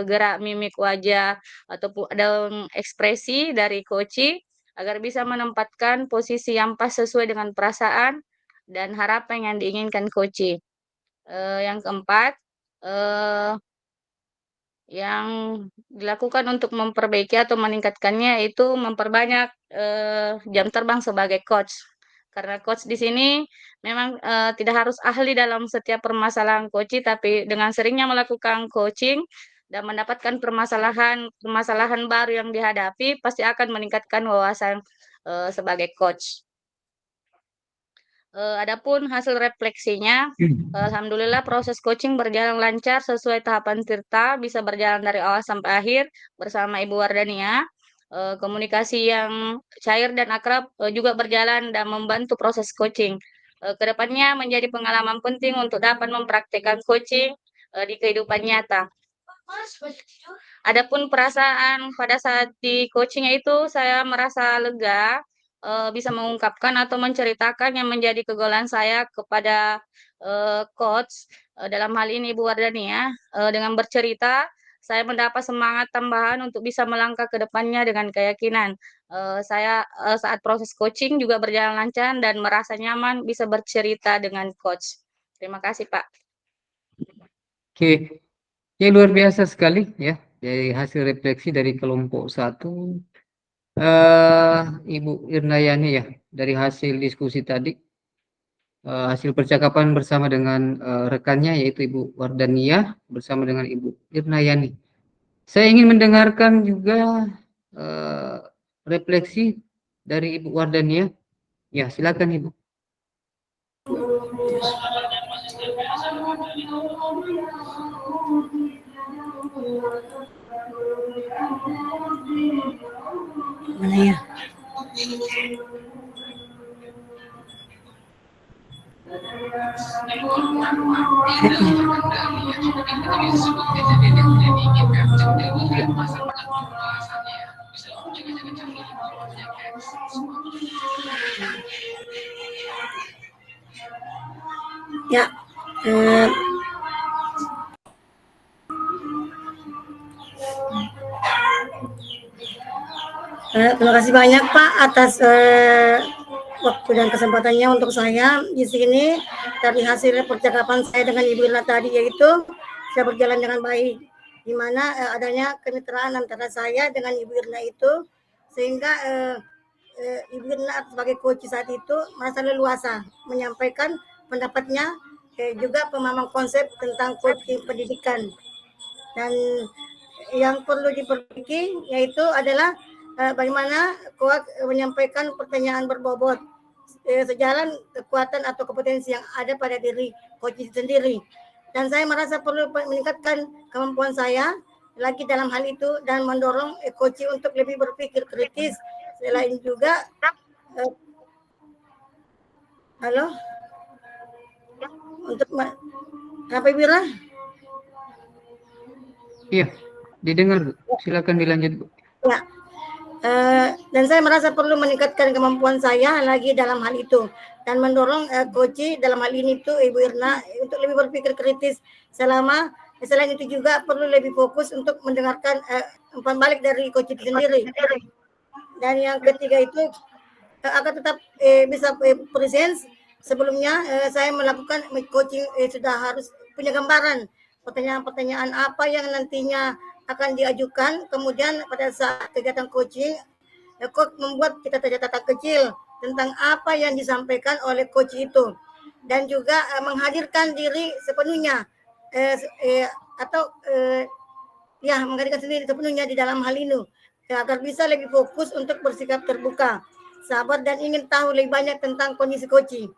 gerak mimik wajah ataupun ekspresi dari coach agar bisa menempatkan posisi yang pas sesuai dengan perasaan dan harapan yang diinginkan coach. Yang keempat, yang dilakukan untuk memperbaiki atau meningkatkannya itu memperbanyak jam terbang sebagai coach. Karena coach di sini memang tidak harus ahli dalam setiap permasalahan coach, tapi dengan seringnya melakukan coaching dan mendapatkan permasalahan baru yang dihadapi pasti akan meningkatkan wawasan sebagai coach. Adapun hasil refleksinya, alhamdulillah proses coaching berjalan lancar sesuai tahapan Tirta, bisa berjalan dari awal sampai akhir bersama Ibu Wardania. Komunikasi yang cair dan akrab juga berjalan dan membantu proses coaching. Kedepannya menjadi pengalaman penting untuk dapat mempraktikkan coaching di kehidupan nyata. Adapun perasaan pada saat di coaching itu saya merasa lega, bisa mengungkapkan atau menceritakan yang menjadi kegolahan saya kepada coach, dalam hal ini Ibu Wardania. Dengan bercerita, saya mendapat semangat tambahan untuk bisa melangkah ke depannya dengan keyakinan. Saya saat proses coaching juga berjalan lancar dan merasa nyaman bisa bercerita dengan coach. Terima kasih Pak. Oke. Ya, luar biasa sekali ya dari hasil refleksi dari kelompok 1. Ibu Irnayani ya, dari hasil diskusi tadi. hasil percakapan bersama dengan rekannya yaitu Ibu Wardania bersama dengan Ibu Irnayani. Saya ingin mendengarkan juga refleksi dari Ibu Wardania. Ya, silakan Ibu. Mana ya? Ya, terima kasih banyak Pak atas waktu dan kesempatannya untuk saya di sini. Dari hasil percakapan saya dengan Ibu Irna tadi yaitu saya berjalan dengan baik, di mana adanya kemitraan antara saya dengan Ibu Irna itu sehingga Ibu Irna sebagai coach saat itu merasa leluasa menyampaikan pendapatnya, juga pemahaman konsep tentang coaching pendidikan. Dan yang perlu diperbaiki yaitu adalah bagaimana coach menyampaikan pertanyaan berbobot sejalan kekuatan atau kompetensi yang ada pada diri coach itu sendiri. Dan saya merasa perlu meningkatkan kemampuan saya lagi dalam hal itu dan mendorong coach untuk lebih berpikir kritis. Selain juga halo untuk apa Ibu Irna? Iya, didengar Bu. Silakan dilanjut Bu. Ya. Dan saya merasa perlu meningkatkan kemampuan saya lagi dalam hal itu dan mendorong coach dalam hal ini tuh Ibu Irna untuk lebih berpikir kritis. Selain itu juga perlu lebih fokus untuk mendengarkan umpan balik dari coach itu sendiri. Dan yang ketiga itu agar tetap bisa presence. Sebelumnya saya melakukan coaching sudah harus punya gambaran pertanyaan-pertanyaan apa yang nantinya akan diajukan. Kemudian pada saat kegiatan coaching, coach membuat catatan kecil tentang apa yang disampaikan oleh coach itu dan juga menghadirkan diri sepenuhnya menghadirkan sendiri sepenuhnya di dalam hal ini agar bisa lebih fokus untuk bersikap terbuka, sabar dan ingin tahu lebih banyak tentang kondisi coaching.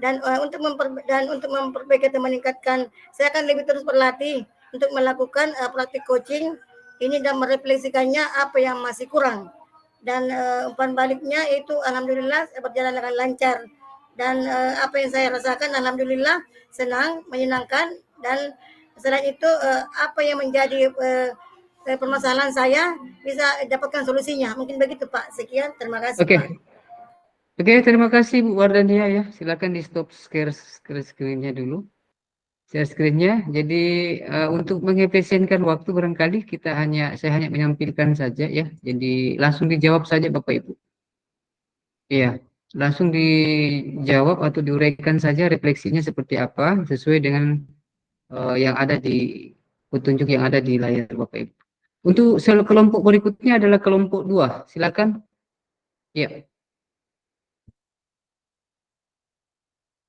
Dan untuk memperbaiki dan meningkatkan, saya akan lebih terus berlatih untuk melakukan praktik coaching ini dan merefleksikannya apa yang masih kurang. Dan umpan baliknya itu alhamdulillah berjalan dengan lancar. Dan apa yang saya rasakan alhamdulillah senang, menyenangkan. Dan selain itu apa yang menjadi permasalahan saya bisa dapatkan solusinya. Mungkin begitu Pak. Sekian, terima kasih Pak. Oke, terima kasih Bu Wardania ya. Silakan di stop screen-nya dulu. Share screen-nya. Jadi untuk mengefisienkan waktu barangkali saya hanya menyampaikan saja ya. Jadi langsung dijawab saja Bapak Ibu. Iya, langsung dijawab atau diuraikan saja refleksinya seperti apa sesuai dengan yang ada di petunjuk yang ada di layar Bapak Ibu. Untuk kelompok berikutnya adalah kelompok 2. Silakan. Ya.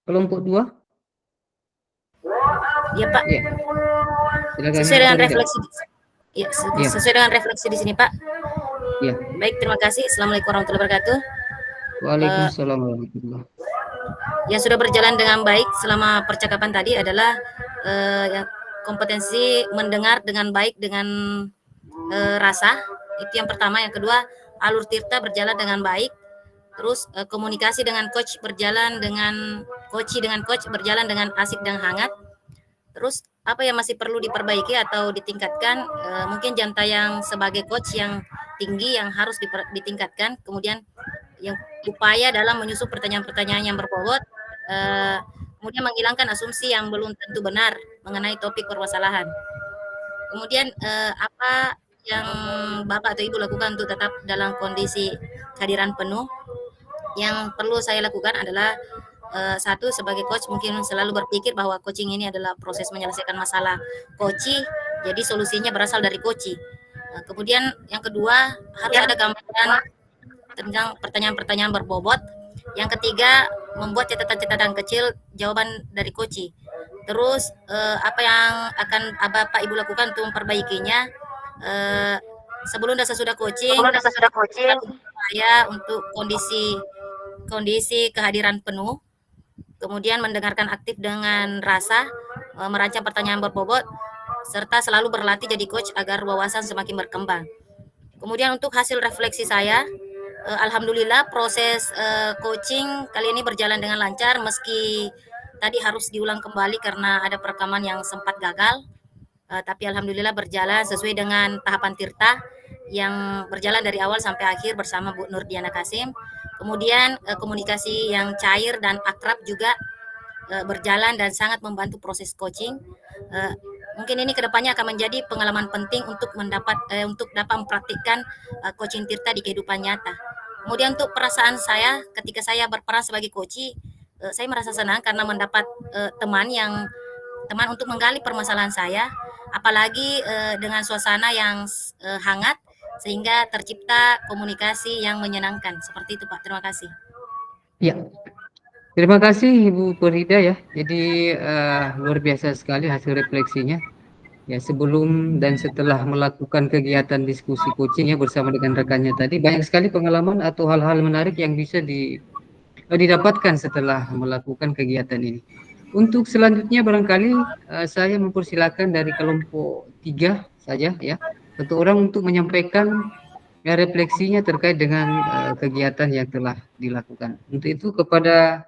Kelompok 2. Ya Pak. Ya. Silakan. Sesuai dengan refleksi. Ya, sesuai dengan refleksi di sini Pak. Ya. Baik, terima kasih. Assalamualaikum warahmatullahi wabarakatuh. Waalaikumsalam warahmatullahi wabarakatuh. Yang sudah berjalan dengan baik selama percakapan tadi adalah yang kompetensi mendengar dengan baik dengan rasa. Itu yang pertama. Yang kedua, alur tirta berjalan dengan baik. Terus komunikasi dengan coach berjalan dengan coach berjalan dengan asik dan hangat. Terus apa yang masih perlu diperbaiki atau ditingkatkan? Mungkin jam tayang sebagai coach yang tinggi yang harus ditingkatkan. Kemudian yang upaya dalam menyusun pertanyaan-pertanyaan yang berbobot. Kemudian menghilangkan asumsi yang belum tentu benar mengenai topik permasalahan. Kemudian apa yang Bapak atau Ibu lakukan untuk tetap dalam kondisi kehadiran penuh? Yang perlu saya lakukan adalah satu, sebagai coach mungkin selalu berpikir bahwa coaching ini adalah proses menyelesaikan masalah coaching, jadi solusinya berasal dari coaching. Kemudian yang kedua, harus ada gambaran tentang pertanyaan-pertanyaan berbobot. Yang ketiga, membuat catatan-catatan kecil jawaban dari Koci. Terus apa yang akan Bapak Ibu lakukan untuk memperbaikinya? Sebelum dan sesudah coaching, saya untuk kondisi kehadiran penuh, kemudian mendengarkan aktif dengan rasa, merancang pertanyaan berbobot, serta selalu berlatih jadi coach agar wawasan semakin berkembang. Kemudian untuk hasil refleksi saya, alhamdulillah proses coaching kali ini berjalan dengan lancar meski tadi harus diulang kembali karena ada perekaman yang sempat gagal. Tapi alhamdulillah berjalan sesuai dengan tahapan Tirta yang berjalan dari awal sampai akhir bersama Bu Nurdiana Kasim. Kemudian komunikasi yang cair dan akrab juga berjalan dan sangat membantu proses coaching. Mungkin ini kedepannya akan menjadi pengalaman penting untuk dapat mempraktikkan coaching Tirta di kehidupan nyata. Kemudian untuk perasaan saya ketika saya berperan sebagai coach, saya merasa senang karena mendapat teman untuk menggali permasalahan saya, apalagi dengan suasana yang hangat sehingga tercipta komunikasi yang menyenangkan. Seperti itu Pak, terima kasih. Ya, terima kasih Ibu Perida ya. Jadi luar biasa sekali hasil refleksinya. Ya, sebelum dan setelah melakukan kegiatan diskusi coaching ya bersama dengan rekannya tadi, banyak sekali pengalaman atau hal-hal menarik yang bisa didapatkan setelah melakukan kegiatan ini. Untuk selanjutnya barangkali saya mempersilakan dari kelompok 3 saja ya, satu orang untuk menyampaikan refleksinya terkait dengan kegiatan yang telah dilakukan. Untuk itu kepada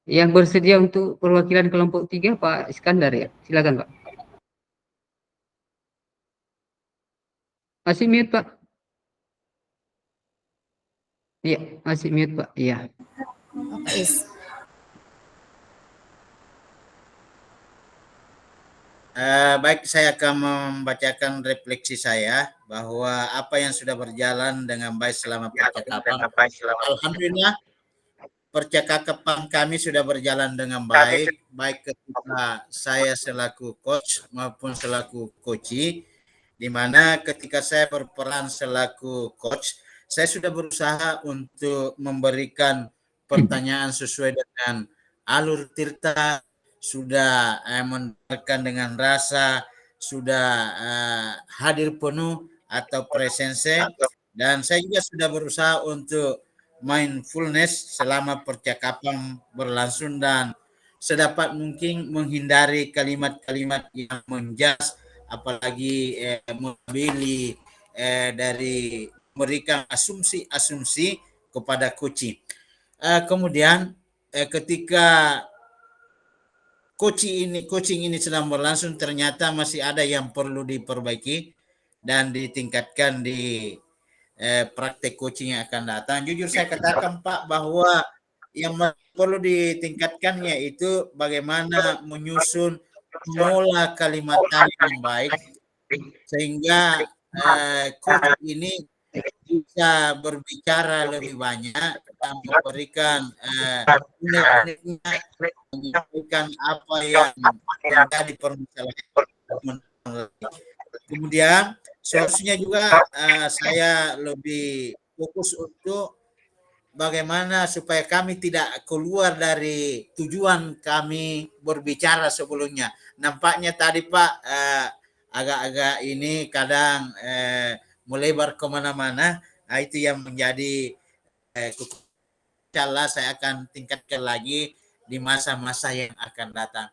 yang bersedia untuk perwakilan kelompok 3, Pak Iskandar ya, silakan Pak. Masih mute Pak? Iya, masih mute Pak. Iya. Baik, saya akan membacakan refleksi saya bahwa apa yang sudah berjalan dengan baik selama percakapan. Alhamdulillah, percakapan kami sudah berjalan dengan baik, baik ketika saya selaku coach maupun selaku coachee, di mana ketika saya berperan selaku coach, saya sudah berusaha untuk memberikan pertanyaan sesuai dengan alur Tirta, sudah mendengarkan dengan rasa, sudah hadir penuh atau presense, dan saya juga sudah berusaha untuk mindfulness selama percakapan berlangsung dan sedapat mungkin menghindari kalimat-kalimat yang menjas, apalagi membeli dari memberikan asumsi-asumsi kepada coaching. Kemudian ketika coaching ini sedang berlangsung, ternyata masih ada yang perlu diperbaiki dan ditingkatkan di praktek coaching yang akan datang. Jujur saya katakan Pak bahwa yang perlu ditingkatkan yaitu bagaimana menyusun pola kalimat yang baik sehingga coach ini bisa berbicara lebih banyak dan memberikan menyampaikan apa yang menjadi permasalahan. Kemudian solusinya juga saya lebih fokus untuk bagaimana supaya kami tidak keluar dari tujuan kami berbicara sebelumnya. Nampaknya tadi Pak agak-agak ini kadang melebar kemana-mana. Nah, itu yang menjadi insyaallah saya akan tingkatkan lagi di masa-masa yang akan datang.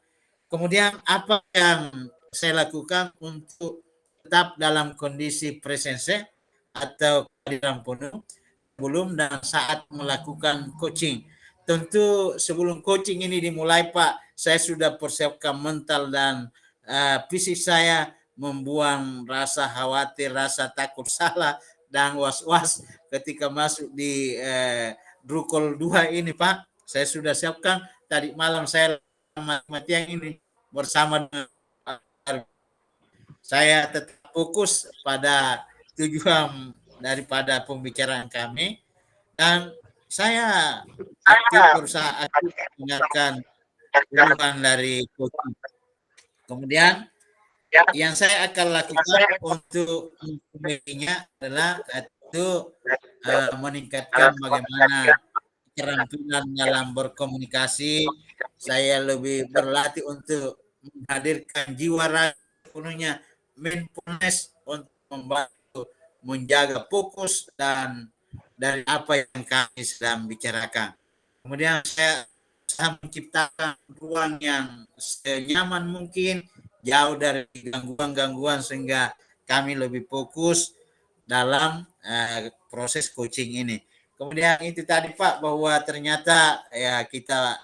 Kemudian apa yang saya lakukan untuk tetap dalam kondisi presense atau kehadiran penuh sebelum dan saat melakukan coaching. Tentu sebelum coaching ini dimulai Pak, saya sudah persiapkan mental dan fisik saya, membuang rasa khawatir, rasa takut salah dan was-was ketika masuk di Drukol 2 ini Pak. Saya sudah siapkan tadi malam, saya yang ini bersama dengan saya tetap fokus pada tujuan daripada pembicaraan kami dan saya berusaha mendengarkan ulangan dari coaching. Kemudian yang saya akan lakukan untuk memilihnya adalah itu meningkatkan bagaimana keterampilan dalam berkomunikasi, saya lebih berlatih untuk menghadirkan jiwa raga penuhnya mindfulness untuk membantu menjaga fokus dan dari apa yang kami sedang bicarakan. Kemudian saya menciptakan ruang yang senyaman mungkin, jauh dari gangguan-gangguan sehingga kami lebih fokus dalam proses coaching ini. Kemudian itu tadi Pak, bahwa ternyata ya kita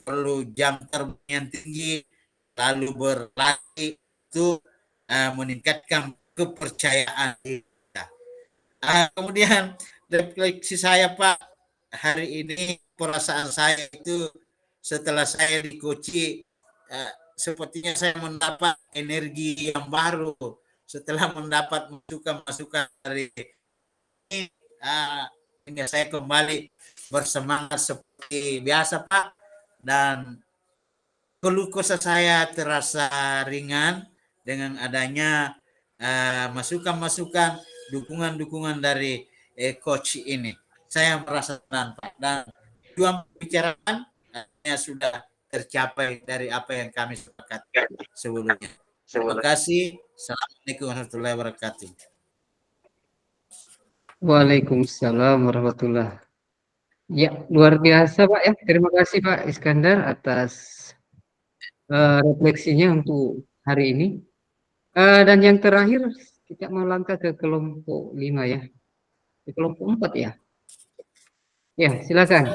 perlu jam terbang yang tinggi, lalu berlatih itu meningkatkan kepercayaan kita. Kemudian refleksi saya Pak, hari ini perasaan saya itu setelah saya di coaching, sepertinya saya mendapat energi yang baru setelah mendapat masukan-masukan dari ini, sehingga saya kembali bersemangat seperti biasa Pak, dan keluh kesah saya terasa ringan dengan adanya masukan-masukan, dukungan-dukungan dari coach ini. Saya merasa senang Pak, dan tujuan pembicaraan sudah tercapai dari apa yang kami sepakati sebelumnya. Terima kasih. Assalamualaikum warahmatullahi wabarakatuh. Waalaikumsalam warahmatullahi. Ya, luar biasa Pak ya. Terima kasih Pak Iskandar atas refleksinya untuk hari ini. Dan yang terakhir kita mau langkah ke kelompok 5 ya. Ke kelompok 4 ya. Ya, silakan.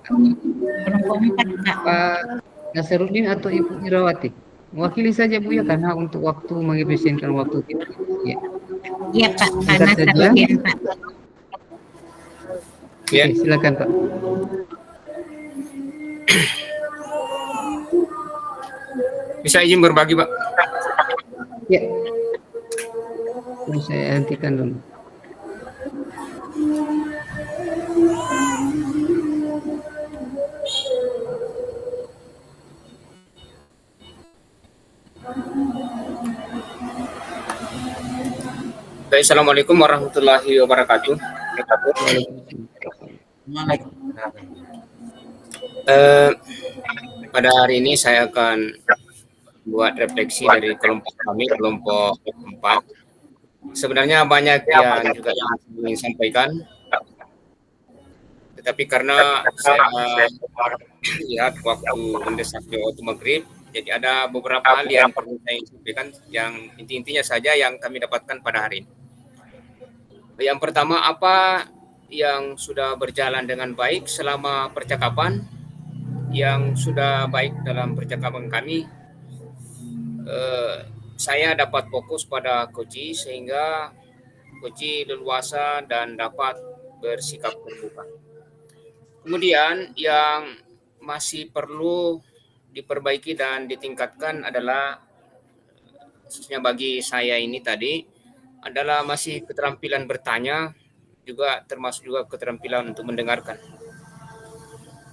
Kelompok 4, Pak. Pak Nasaruddin atau Ibu Irawati. Mewakili saja Bu ya, karena untuk waktu mengefisienkan waktu kita. Ya. Iya Pak, Pak Singkat saja. Nasaruddin Pak. Ya. Oke, silakan Pak. Bisa izin berbagi, Pak? Ya. Saya hentikan dulu. Assalamualaikum warahmatullahi wabarakatuh. Pada hari ini saya akan buat refleksi dari kelompok kami, kelompok 4. Sebenarnya banyak yang juga yang ingin sampaikan, tetapi karena saya lihat waktu mendesak ke waktu maghrib, jadi ada beberapa hal yang perlu saya sampaikan, yang inti-intinya saja yang kami dapatkan pada hari ini. Yang pertama, apa yang sudah berjalan dengan baik selama percakapan, yang sudah baik dalam percakapan kami. Saya dapat fokus pada Koci sehingga Koci leluasa dan dapat bersikap terbuka. Kemudian yang masih perlu diperbaiki dan ditingkatkan adalah, khususnya bagi saya ini tadi, adalah masih keterampilan bertanya, juga termasuk juga keterampilan untuk mendengarkan.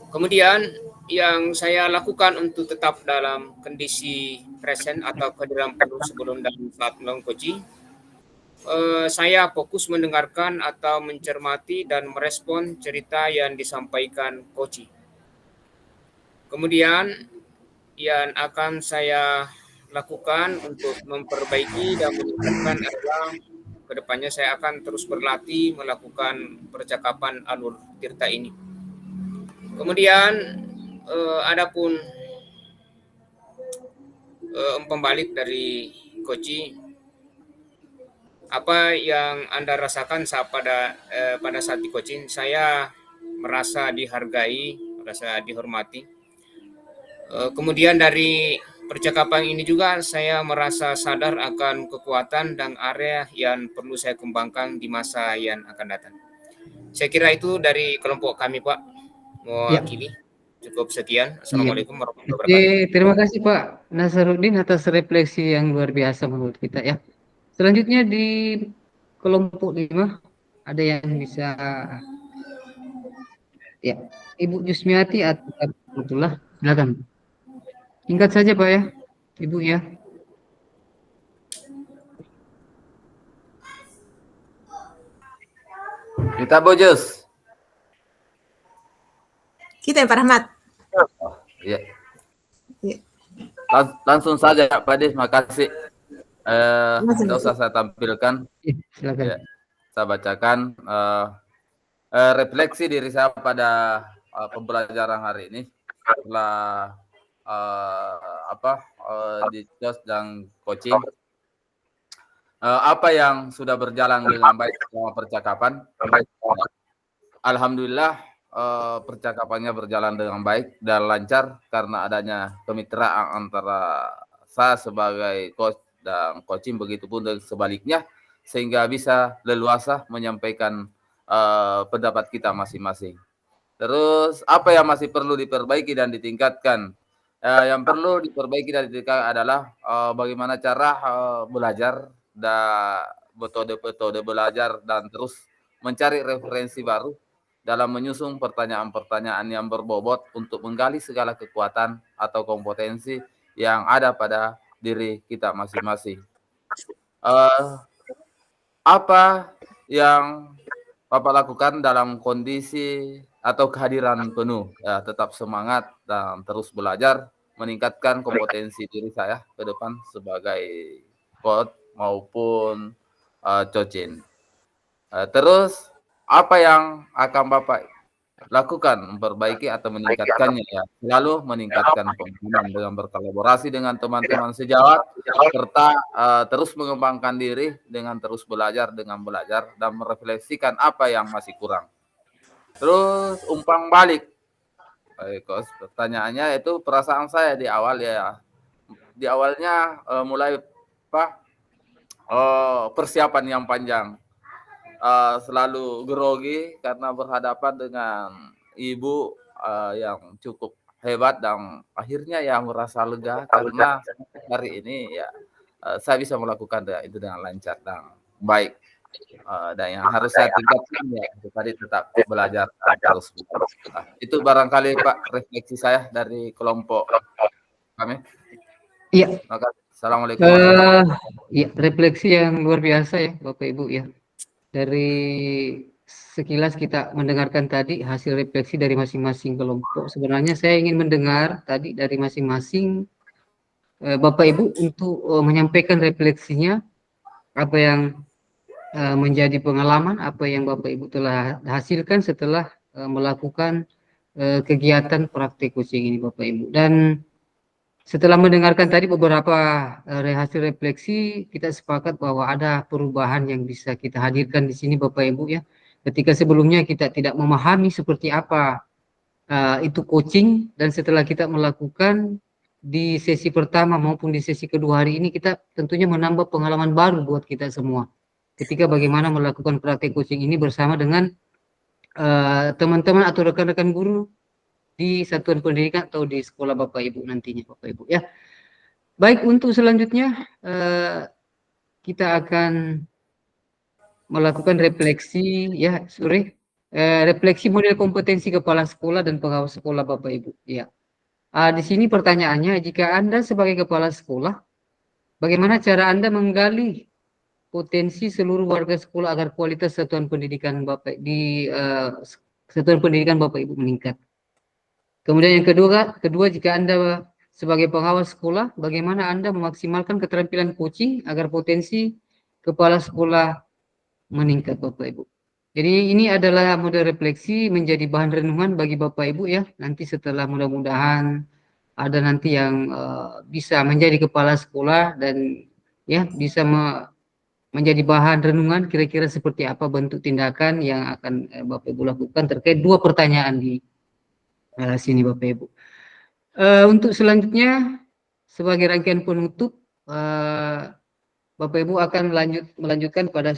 Kemudian yang saya lakukan untuk tetap dalam kondisi present atau kehadiran penuh sebelum dan saat melakukan coaching, saya fokus mendengarkan atau mencermati dan merespon cerita yang disampaikan coach. Kemudian yang akan saya lakukan untuk memperbaiki dan meningkatkan adalah kedepannya saya akan terus berlatih melakukan percakapan alur tirta ini. Kemudian adapun pembalik dari Koci, apa yang Anda rasakan pada saat di coaching? Saya merasa dihargai, merasa dihormati. Kemudian dari percakapan ini juga saya merasa sadar akan kekuatan dan area yang perlu saya kembangkan di masa yang akan datang. Saya kira itu dari kelompok kami, Pak, mewakili. Cukup sekian. Assalamualaikum warahmatullahi wabarakatuh. Terima kasih Pak Nasaruddin atas refleksi yang luar biasa menurut kita ya. Selanjutnya di kelompok 5 ada yang bisa ya, Ibu Jusmiati atau Abdullah, silakan. Singkat saja Pak ya, Ibu ya. Kita bojus. Kita ya Pak Rahmat. Ya. Iya. Langsung saja Pak Des, makasih. Langsung. Tidak usah saya tampilkan. Silakan. Ya, saya bacakan refleksi diri saya pada pembelajaran hari ini setelah di COS dan coaching. Apa yang sudah berjalan dengan baik selama percakapan? Alhamdulillah percakapannya berjalan dengan baik dan lancar karena adanya kemitraan antara saya sebagai coach dan coaching, begitupun dan sebaliknya, sehingga bisa leluasa menyampaikan pendapat kita masing-masing. Terus apa yang masih perlu diperbaiki dan ditingkatkan? Yang perlu diperbaiki dan ditingkatkan adalah bagaimana cara belajar dan metode-metode belajar dan terus mencari referensi baru dalam menyusun pertanyaan-pertanyaan yang berbobot untuk menggali segala kekuatan atau kompetensi yang ada pada diri kita masing-masing. Apa yang Bapak lakukan dalam kondisi atau kehadiran penuh? Ya, tetap semangat dan terus belajar, meningkatkan kompetensi diri saya ke depan sebagai coach maupun coaching. Terus apa yang akan Bapak lakukan memperbaiki atau meningkatkannya? Ya, selalu meningkatkan pengalaman dengan berkolaborasi dengan teman-teman sejawat, serta terus mengembangkan diri dengan terus belajar dan merefleksikan apa yang masih kurang. Terus umpan balik, Coach, pertanyaannya itu perasaan saya di awal ya. Di awalnya mulai persiapan yang panjang. Selalu grogi karena berhadapan dengan ibu yang cukup hebat dan akhirnya ya merasa lega karena hari ini ya saya bisa melakukan itu dengan lancar dan baik. Dan yang harus saya tingkatkan ya itu tadi tetap belajar terus. Itu barangkali Pak refleksi saya dari kelompok kami. Iya. Assalamualaikum. Ya, refleksi yang luar biasa ya Bapak Ibu ya. Dari sekilas kita mendengarkan tadi hasil refleksi dari masing-masing kelompok. Sebenarnya saya ingin mendengar tadi dari masing-masing Bapak Ibu untuk menyampaikan refleksinya, apa yang menjadi pengalaman, apa yang Bapak Ibu telah hasilkan setelah melakukan kegiatan praktik coaching ini Bapak Ibu. Dan setelah mendengarkan tadi beberapa hasil refleksi, kita sepakat bahwa ada perubahan yang bisa kita hadirkan di sini Bapak Ibu ya. Ketika sebelumnya kita tidak memahami seperti apa itu coaching, dan setelah kita melakukan di sesi pertama maupun di sesi kedua hari ini, kita tentunya menambah pengalaman baru buat kita semua. Ketika bagaimana melakukan praktik coaching ini bersama dengan teman-teman atau rekan-rekan guru di satuan pendidikan atau di sekolah Bapak Ibu nantinya Bapak Ibu ya. Baik, untuk selanjutnya kita akan melakukan refleksi ya, refleksi model kompetensi kepala sekolah dan pengawas sekolah Bapak Ibu ya. Di sini pertanyaannya, jika Anda sebagai kepala sekolah, bagaimana cara Anda menggali potensi seluruh warga sekolah agar kualitas satuan pendidikan Bapak satuan pendidikan Bapak Ibu meningkat? Kemudian yang kedua, jika Anda sebagai pengawas sekolah, bagaimana Anda memaksimalkan keterampilan coaching agar potensi kepala sekolah meningkat Bapak Ibu? Jadi ini adalah model refleksi menjadi bahan renungan bagi Bapak Ibu ya. Nanti setelah mudah-mudahan ada nanti yang bisa menjadi kepala sekolah dan ya bisa menjadi bahan renungan kira-kira seperti apa bentuk tindakan yang akan Bapak Ibu lakukan terkait dua pertanyaan di sini Bapak Ibu. Untuk selanjutnya sebagai rangkaian penutup, Bapak Ibu akan melanjutkan pada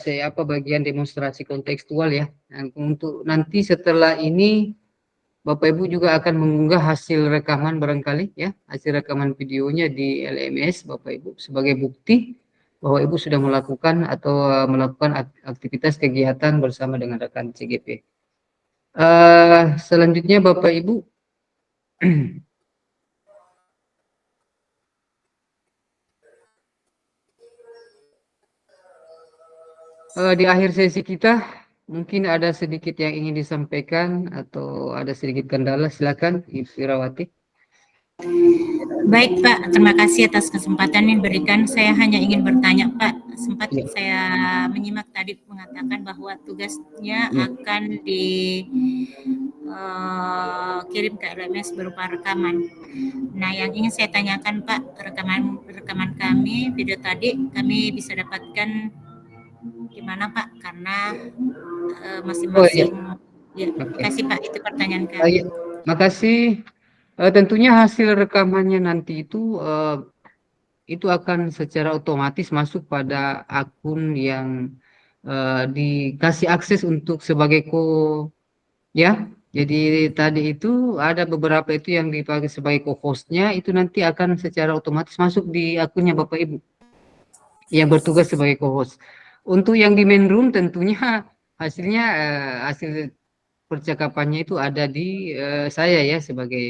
bagian demonstrasi kontekstual ya. Untuk nanti setelah ini Bapak Ibu juga akan mengunggah hasil rekaman barangkali ya, hasil rekaman videonya di LMS Bapak Ibu sebagai bukti bahwa Ibu sudah melakukan atau melakukan aktivitas kegiatan bersama dengan rekan CGP. Selanjutnya Bapak Ibu di akhir sesi kita mungkin ada sedikit yang ingin disampaikan atau ada sedikit kendala, silakan Ibu Irawati. Baik Pak, terima kasih atas kesempatan yang diberikan. Saya hanya ingin bertanya Pak, sempat Ya. saya menyimak tadi mengatakan bahwa tugasnya Ya. akan kirim ke LMS berupa rekaman. Nah, yang ingin saya tanyakan Pak, rekaman kami video tadi kami bisa dapatkan di mana Pak? Karena masing-masing. Ya, terima kasih Pak, itu pertanyaan kami. Ya. Makasih. Tentunya hasil rekamannya nanti itu akan secara otomatis masuk pada akun yang dikasih akses untuk sebagai ya. Jadi tadi itu ada beberapa itu yang dipakai sebagai co-hostnya, itu nanti akan secara otomatis masuk di akunnya Bapak Ibu yang bertugas sebagai co-host. Untuk yang di main room tentunya hasilnya hasil percakapannya itu ada di saya ya sebagai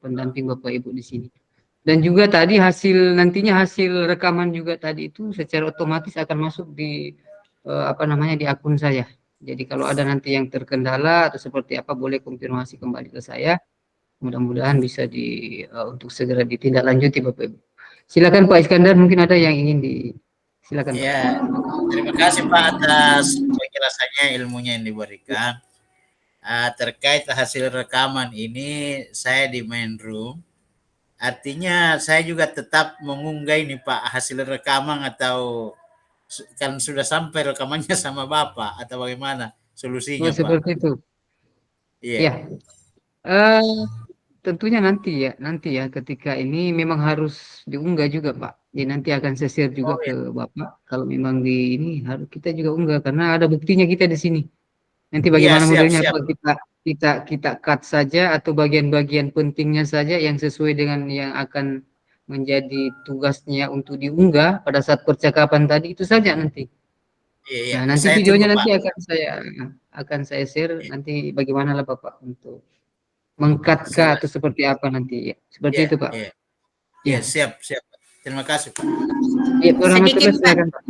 pendamping Bapak Ibu di sini. Dan juga tadi nantinya hasil rekaman juga tadi itu secara otomatis akan masuk di di akun saya. Jadi kalau ada nanti yang terkendala atau seperti apa boleh konfirmasi kembali ke saya. Mudah-mudahan bisa untuk segera ditindaklanjuti Bapak Ibu. Silakan Pak Iskandar, mungkin ada yang ingin silakan. Ya, terima kasih Pak atas penjelasannya, ilmunya yang diberikan. Terkait hasil rekaman ini saya di main room, artinya saya juga tetap mengunggah ini Pak hasil rekaman atau kan sudah sampai rekamannya sama Bapak atau bagaimana solusinya Pak? Seperti itu. Iya. Ya. Tentunya nanti ya ketika ini memang harus diunggah juga Pak. Jadi nanti akan saya share juga ke Bapak kalau memang ini harus kita juga unggah karena ada buktinya kita di sini. Nanti bagaimana modelnya Pak, kita cut saja atau bagian-bagian pentingnya saja yang sesuai dengan yang akan menjadi tugasnya untuk diunggah pada saat percakapan tadi itu saja nanti. Iya. Nah, nanti videonya nanti akan saya share nanti bagaimana lah Bapak untuk mengkat atau seperti apa nanti ya. Seperti itu Pak. Iya, siap. Terima kasih Pak. Ya, sedikit Pak.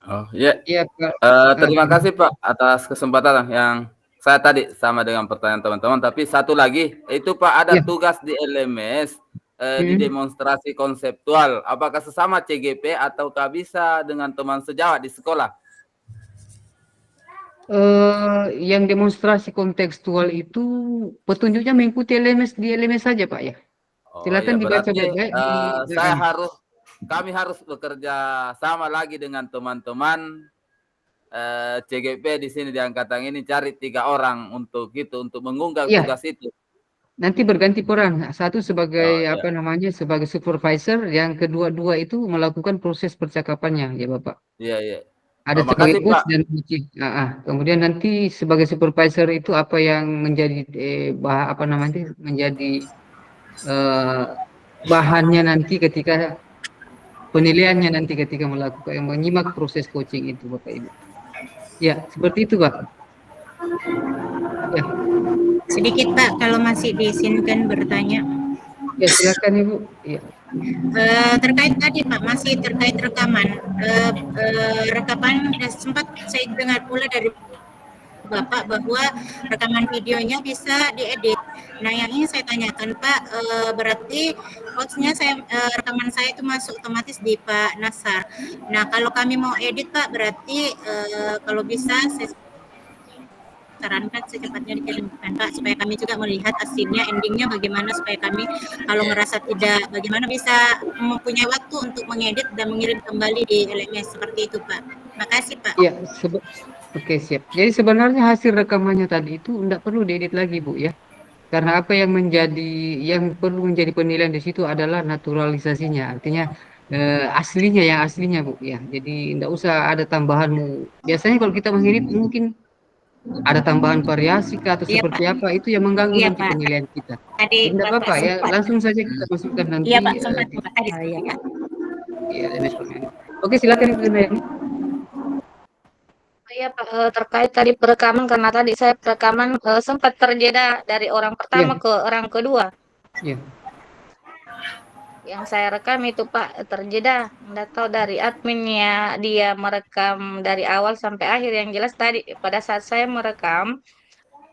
Oh ya. Iya Pak. Terima kasih Pak atas kesempatan yang saya tadi sama dengan pertanyaan teman-teman. Tapi satu lagi itu Pak ada tugas di LMS di demonstrasi konseptual. Apakah sesama CGP ataukah bisa dengan teman sejawat di sekolah? Yang demonstrasi kontekstual itu petunjuknya mengikuti LMS di LMS saja Pak ya. Silakan dibaca baik-baik. Kami harus bekerja sama lagi dengan teman-teman CGP di sini di angkatan ini cari 3 orang untuk mengunggah tugas itu. Nanti berganti peran. Satu sebagai sebagai supervisor, yang kedua itu melakukan proses percakapannya ya Bapak. Iya. Ada sebagai coach dan coaching. Kemudian nanti sebagai supervisor itu apa yang menjadi menjadi bahannya nanti ketika penilaiannya nanti ketika menyimak proses coaching itu Bapak Ibu. Ya, seperti itu Pak. Ya. Sedikit Pak, kalau masih diizinkan bertanya. Ya, silakan Ibu. Ya. Terkait tadi Pak, masih terkait rekaman. Rekaman sempat saya dengar pula dari Bapak bahwa rekaman videonya bisa diedit. Nah, yang ingin saya tanyakan Pak, berarti host-nya rekaman saya itu masuk otomatis di Pak Nasar. Nah, kalau kami mau edit Pak, berarti kalau bisa saya sarankan secepatnya dikirimkan Pak, supaya kami juga melihat hasilnya, endingnya bagaimana, supaya kami kalau merasa tidak, bagaimana bisa mempunyai waktu untuk mengedit dan mengirim kembali di LMS seperti itu Pak. Makasih Pak. Iya, oke siap. Jadi sebenarnya hasil rekamannya tadi itu tidak perlu diedit lagi Bu ya. Karena apa yang perlu menjadi penilaian di situ adalah naturalisasinya, artinya aslinya Bu ya. Jadi tidak usah ada tambahan. Biasanya kalau kita mengedit mungkin ada tambahan variasi atau seperti Pak. Apa itu yang mengganggu nanti penilaian kita. Tidak apa-apa ya, langsung saja kita masukkan nanti. Iya Pak, sempat tadi. Iya, oke silakan Ibu Nayani. Iya Pak, terkait tadi perekaman, karena tadi saya perekaman sempat terjeda dari orang pertama ke orang kedua. Iya. Yang saya rekam itu Pak terjeda, nggak tahu dari adminnya dia merekam dari awal sampai akhir. Yang jelas tadi pada saat saya merekam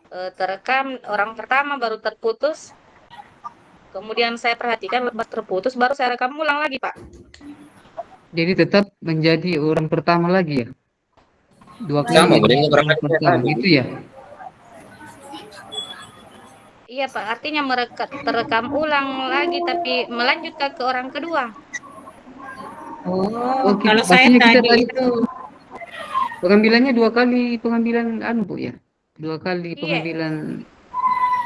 terekam orang pertama baru terputus. Kemudian saya perhatikan lepas terputus baru saya rekam ulang lagi Pak. Jadi tetap menjadi orang pertama lagi ya? Dua kali Sama, jadi boleh orang berangkat pertama gitu ya? Iya Pak, artinya terekam ulang lagi tapi melanjutkan ke orang kedua. Oh, kita, kalau saya pastinya kita tadi tadi itu pengambilannya 2 kali pengambilan anu Bu ya? 2 kali Iya. pengambilan.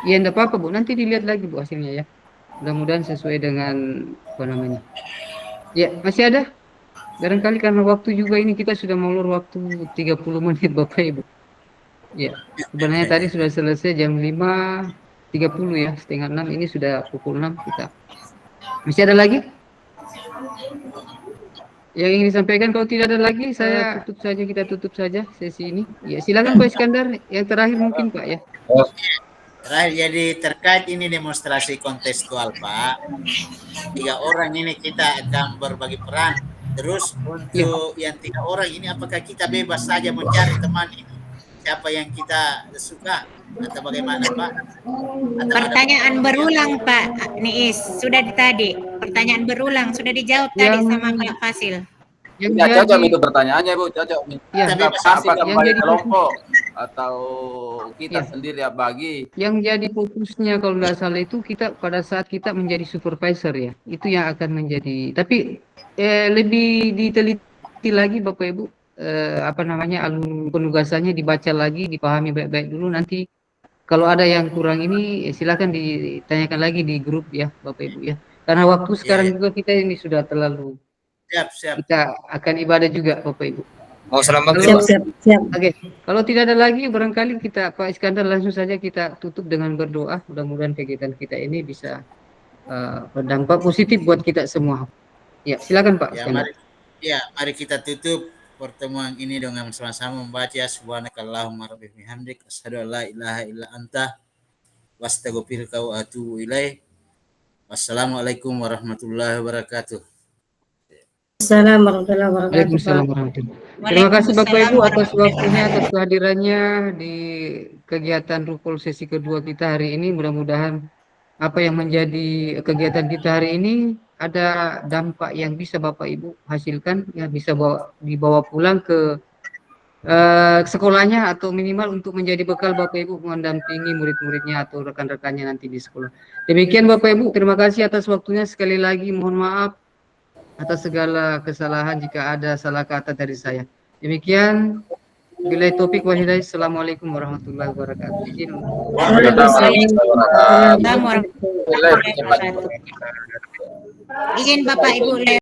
Ya enggak apa-apa Bu, nanti dilihat lagi Bu hasilnya ya. Mudah-mudahan sesuai dengan apa namanya. Ya, masih ada? Barangkali karena waktu juga ini kita sudah molor waktu 30 menit Bapak Ibu. Ya, sebenarnya tadi sudah selesai jam 5.30 ya, setengah 6 ini sudah pukul 6 kita. Masih ada lagi? Yang ingin disampaikan, kalau tidak ada lagi saya kita tutup saja sesi ini. Ya, silakan Pak Iskandar, yang terakhir mungkin Pak ya. Terakhir, jadi terkait ini demonstrasi kontekstual Pak, 3 orang ini kita akan berbagi peran. Terus untuk yang 3 orang ini apakah kita bebas saja mencari teman ini? Siapa yang kita suka atau bagaimana Pak? Atau pertanyaan berulang Pak Niis, sudah tadi pertanyaan berulang sudah dijawab tadi sama Pak Fasil. Yang Ya, cocok jadi itu pertanyaannya Bu, cocok. Ya, Kita kasih yang kembali jadi kelompok atau kita Ya. sendiri ya bagi. yang jadi fokusnya kalau nggak salah itu kita pada saat kita menjadi supervisor ya, itu yang akan menjadi. Tapi lebih diteliti lagi Bapak Ibu, apa namanya, alur penugasannya dibaca lagi, dipahami baik-baik dulu. Nanti kalau ada yang kurang ini silakan ditanyakan lagi di grup ya Bapak Ibu ya. Karena waktu sekarang juga kita ini sudah terlalu. Siap. Kita akan ibadah juga Bapak Ibu. Mau salam maghrib, Kalau- Pak. Oke, kalau tidak ada lagi barangkali kita Pak Iskandar langsung saja kita tutup dengan berdoa. Mudah-mudahan kegiatan kita ini bisa berdampak positif buat kita semua. Ya, silakan Pak Ya, Iskandar. mari kita tutup pertemuan ini dengan sama-sama membaca subhanakallahumma rabbil bihamdik asyhadu an la ilaha illa anta wastaghfiruka wa atubu ilaik. Wassalamualaikum warahmatullahi wabarakatuh. Assalamualaikum warahmatullahi wabarakatuh. Waalaikumsalam warahmatullahi wabarakatuh. Terima kasih Bapak Ibu atas waktunya, atas kehadirannya di kegiatan Rukul sesi kedua kita hari ini. Mudah-mudahan apa yang menjadi kegiatan kita hari ini ada dampak yang bisa Bapak Ibu hasilkan, ya bisa dibawa pulang ke sekolahnya atau minimal untuk menjadi bekal Bapak Ibu mendampingi murid-muridnya atau rekan-rekannya nanti di sekolah. Demikian Bapak Ibu, terima kasih atas waktunya. Sekali lagi mohon maaf atas segala kesalahan jika ada salah kata dari saya. Demikian, billahi taufik wal hidayah. Assalamualaikum warahmatullahi wabarakatuh. Izin. Waalaikumsalam warahmatullahi wabarakatuh. Izin Bapak Ibu